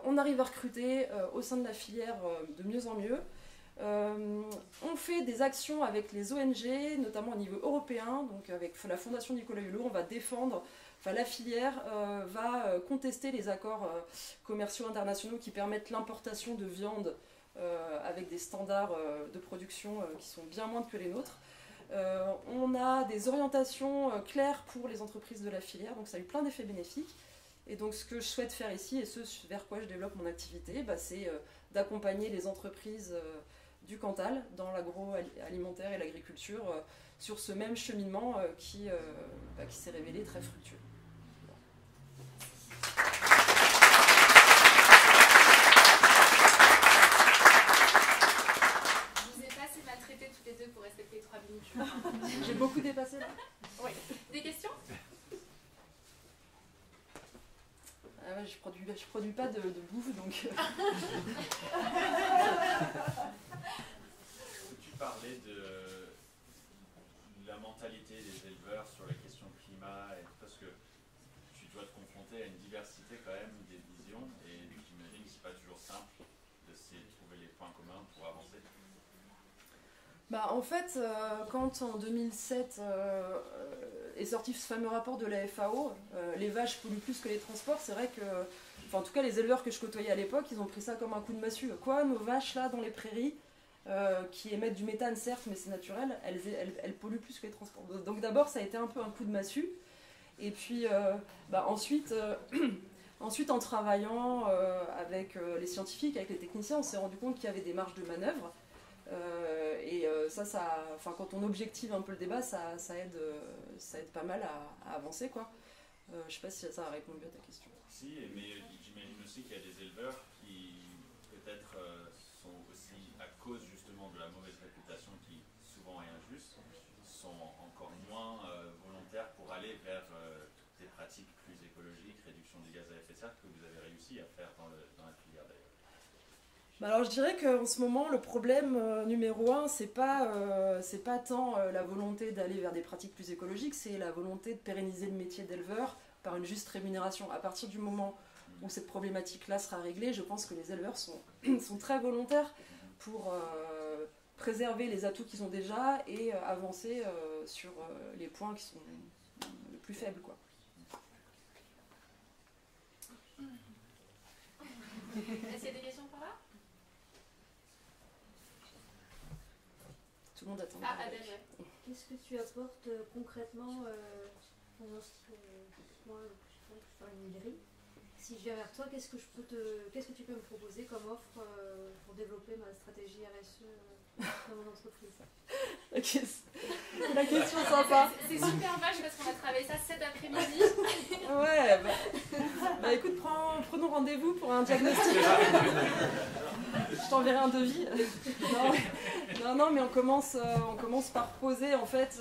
on arrive à recruter au sein de la filière de mieux en mieux. On fait des actions avec les ONG, notamment au niveau européen, donc avec la Fondation Nicolas Hulot, on va défendre, la filière va contester les accords commerciaux internationaux qui permettent l'importation de viande avec des standards de production qui sont bien moindres que les nôtres. On a des orientations claires pour les entreprises de la filière, donc ça a eu plein d'effets bénéfiques. Et donc ce que je souhaite faire ici, et ce vers quoi je développe mon activité, c'est d'accompagner les entreprises du Cantal dans l'agroalimentaire et l'agriculture sur ce même cheminement qui s'est révélé très fructueux. Pour respecter 3 minutes. J'ai beaucoup dépassé là. Oui. Des questions? Ah ouais, je produis pas de bouffe, donc... Tu parlais de la mentalité des éleveurs sur la question climat, parce que tu dois te confronter à une diversité quand même des visions, et j'imagine que c'est pas toujours simple d'essayer de trouver les points communs pour avancer. En fait, quand en 2007 est sorti ce fameux rapport de la FAO, les vaches polluent plus que les transports, c'est vrai que, en tout cas les éleveurs que je côtoyais à l'époque, ils ont pris ça comme un coup de massue. Quoi, nos vaches là dans les prairies, qui émettent du méthane certes, mais c'est naturel, elles polluent plus que les transports. Donc d'abord ça a été un peu un coup de massue, et puis ensuite en travaillant avec les scientifiques, avec les techniciens, on s'est rendu compte qu'il y avait des marges de manœuvre. Quand on objective un peu le débat, ça aide pas mal à avancer, quoi. Je sais pas si ça a répondu à ta question. Si, mais j'imagine aussi qu'il y a des éleveurs qui peut-être sont aussi, à cause justement de la mauvaise réputation qui souvent est injuste, sont encore moins volontaires pour aller vers des pratiques plus écologiques, réduction des gaz à effet de serre, que vous avez réussi à faire dans la filière d'ailleurs. Alors je dirais qu'en ce moment, le problème numéro 1, c'est pas tant la volonté d'aller vers des pratiques plus écologiques, c'est la volonté de pérenniser le métier d'éleveur par une juste rémunération. À partir du moment où cette problématique-là sera réglée, je pense que les éleveurs sont très volontaires pour préserver les atouts qu'ils ont déjà et avancer sur les points qui sont les plus faibles, quoi. Est-ce qu'il y a des questions par là? Tout le monde attend. Ah, Adèle, ouais. Qu'est-ce que tu apportes concrètement moi, je fais une librairie. Si je viens vers toi, qu'est-ce que tu peux me proposer comme offre pour développer ma stratégie RSE dans mon entreprise? La question sympa. C'est super vache parce qu'on a travaillé ça cet après-midi. Ouais, bah écoute, prenons rendez-vous pour un diagnostic. Je t'enverrai un devis. Non, mais on commence par poser en fait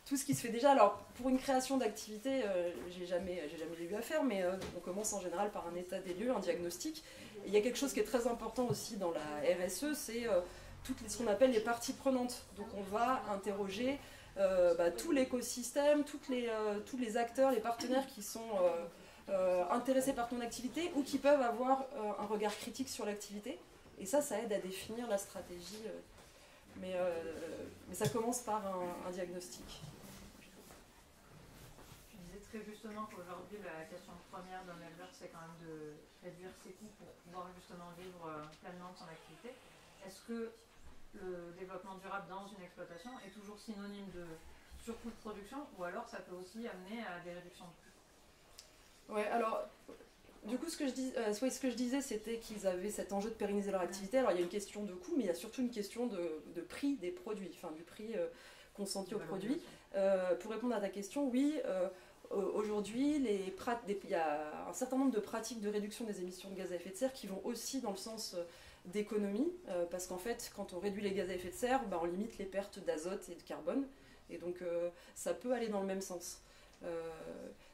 tout ce qui se fait déjà. Alors pour une création d'activité, j'ai jamais eu à faire, mais on commence en général par un état des lieux, un diagnostic. Et il y a quelque chose qui est très important aussi dans la RSE, c'est ce qu'on appelle les parties prenantes. Donc on va interroger tout l'écosystème, tous les acteurs, les partenaires qui sont intéressés par ton activité ou qui peuvent avoir un regard critique sur l'activité. Et ça aide à définir la stratégie. Mais ça commence par un diagnostic. Tu disais très justement qu'aujourd'hui, la question première d'un éleveur, c'est quand même de réduire ses coûts pour pouvoir justement vivre pleinement de son activité. Est-ce que le développement durable dans une exploitation est toujours synonyme de surcoût de production ou alors ça peut aussi amener à des réductions de coûts? Ouais, alors, du coup, ce que je disais, c'était qu'ils avaient cet enjeu de pérenniser leur activité. Alors, il y a une question de coût, mais il y a surtout une question de prix des produits, enfin, du prix consenti aux produits. Pour répondre à ta question, oui, aujourd'hui, il y a un certain nombre de pratiques de réduction des émissions de gaz à effet de serre qui vont aussi dans le sens d'économie, parce qu'en fait, quand on réduit les gaz à effet de serre, on limite les pertes d'azote et de carbone, et donc ça peut aller dans le même sens.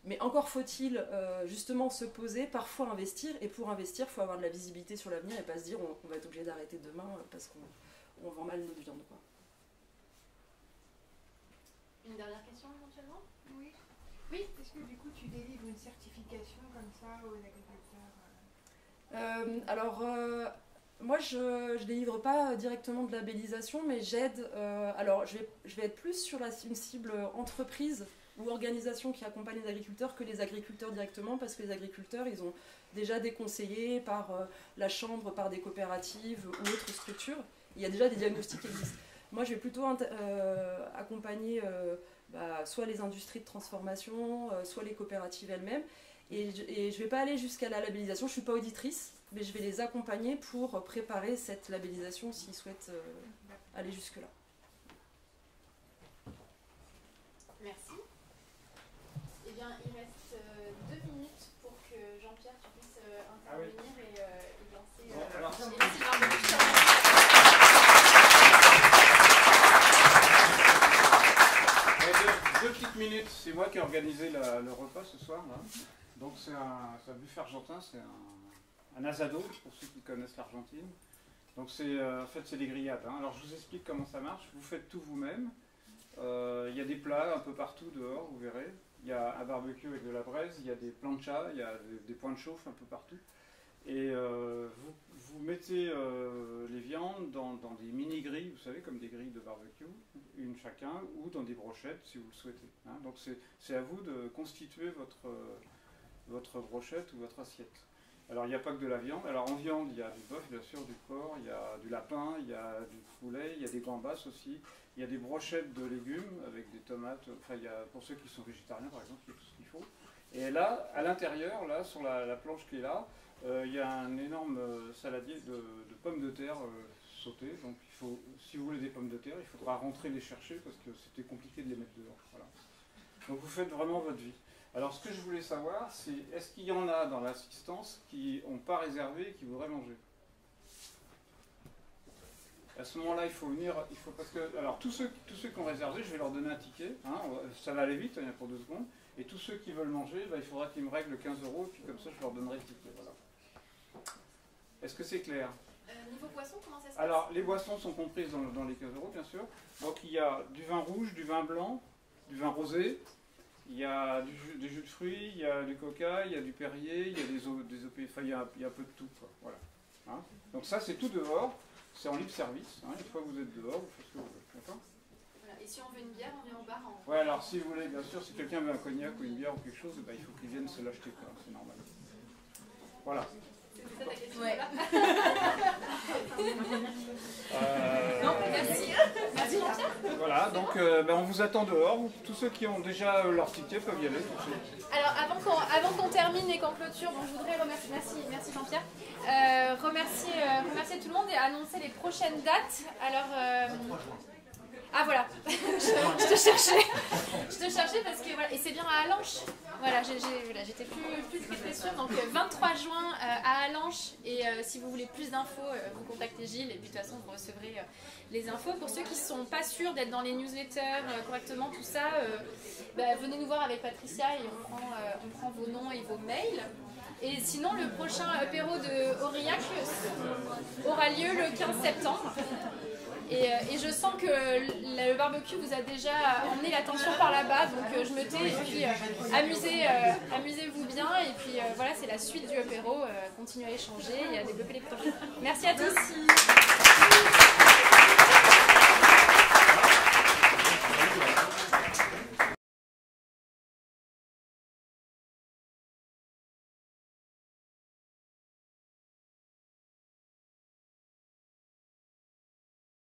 Mais encore faut-il justement se poser, parfois investir, et pour investir, il faut avoir de la visibilité sur l'avenir et pas se dire on va être obligé d'arrêter demain parce qu'on vend mal notre viande, quoi. Une dernière question éventuellement? Oui. Oui, est-ce que du coup tu délivres une certification comme ça aux agriculteurs Alors, moi je délivre pas directement de labellisation, mais j'aide. Alors, je vais être plus sur une cible entreprise ou organisation qui accompagne les agriculteurs que les agriculteurs directement, parce que les agriculteurs, ils ont déjà des conseillers par la chambre, par des coopératives ou autres structures. Il y a déjà des diagnostics qui existent. Moi, je vais plutôt accompagner soit les industries de transformation, soit les coopératives elles-mêmes. Et je ne vais pas aller jusqu'à la labellisation, je ne suis pas auditrice, mais je vais les accompagner pour préparer cette labellisation s'ils souhaitent aller jusque-là. Merci. Eh bien, il reste 2 minutes pour que Jean-Pierre tu puisses intervenir et lancer. Bon, alors, deux petites minutes. C'est moi qui ai organisé le repas ce soir. Là. Donc c'est un buffet argentin, c'est un asado pour ceux qui connaissent l'Argentine. Donc en fait c'est des grillades. Hein. Alors je vous explique comment ça marche. Vous faites tout vous-même. Il y a des plats un peu partout dehors, vous verrez. Il y a un barbecue avec de la braise, il y a des planchas, il y a des points de chauffe un peu partout. Et vous mettez les viandes dans des mini-grilles, vous savez, comme des grilles de barbecue, une chacun, ou dans des brochettes si vous le souhaitez. Hein. Donc c'est à vous de constituer votre brochette ou votre assiette. Alors il n'y a pas que de la viande. Alors en viande, il y a du bœuf, bien sûr, du porc, il y a du lapin, il y a du poulet, il y a des gambas aussi. Il y a des brochettes de légumes avec des tomates. Enfin, il y a, pour ceux qui sont végétariens, par exemple, il y a tout ce qu'il faut. Et là, à l'intérieur, là, sur la planche qui est là, il y a un énorme saladier de pommes de terre sautées. Donc il faut, si vous voulez des pommes de terre, il faudra rentrer les chercher parce que c'était compliqué de les mettre dehors. Voilà. Donc vous faites vraiment votre vie. Alors ce que je voulais savoir, c'est est-ce qu'il y en a dans l'assistance qui n'ont pas réservé et qui voudraient manger? À ce moment-là, il faut venir, parce que, alors tous ceux qui ont réservé, je vais leur donner un ticket, hein, ça va aller vite, il y en a pour 2 secondes, et tous ceux qui veulent manger, il faudra qu'ils me règlent 15 €, et puis comme ça, je leur donnerai le ticket. Voilà. Est-ce que c'est clair? Niveau boisson, comment ça se passe? Alors, les boissons sont comprises dans les 15 €, bien sûr. Donc, il y a du vin rouge, du vin blanc, du vin rosé, il y a des jus de fruits, il y a du coca, il y a du Perrier, il y a des OP, enfin, il y a un peu de tout, quoi. Voilà. Hein, donc ça, c'est tout dehors. C'est en libre service, hein. Une fois que vous êtes dehors, vous faites ce que vous voulez, d'accord? Voilà. Et si on veut une bière, on vient au bar en... Ouais, alors si vous voulez, bien sûr, si quelqu'un veut un cognac ou une bière ou quelque chose, il faut qu'il vienne se l'acheter, c'est normal. Voilà. C'était ça ta question? Ouais. Non, merci. Merci. donc on vous attend dehors. Tous ceux qui ont déjà leur ticket peuvent y aller tout de suite. Alors avant qu'on termine et qu'on clôture, je voudrais remercier, merci Jean-Pierre, remercier tout le monde et annoncer les prochaines dates. Alors ah voilà, je te cherchais parce que voilà, et c'est bien à Allanche. Voilà, j'étais plus très sûre. Donc 23 juin à Allanche, et si vous voulez plus d'infos, vous contactez Gilles et puis de toute façon vous recevrez les infos. Pour ceux qui ne sont pas sûrs d'être dans les newsletters correctement, tout ça, venez nous voir avec Patricia et on prend vos noms et vos mails. Et sinon, le prochain apéro de Aurillac aura lieu le 15 septembre. Et je sens que le barbecue vous a déjà emmené l'attention par là-bas, donc je me tais, et puis amusez-vous bien, et puis voilà, c'est la suite du apéro, continuez à échanger et à développer les projets. Merci à tous.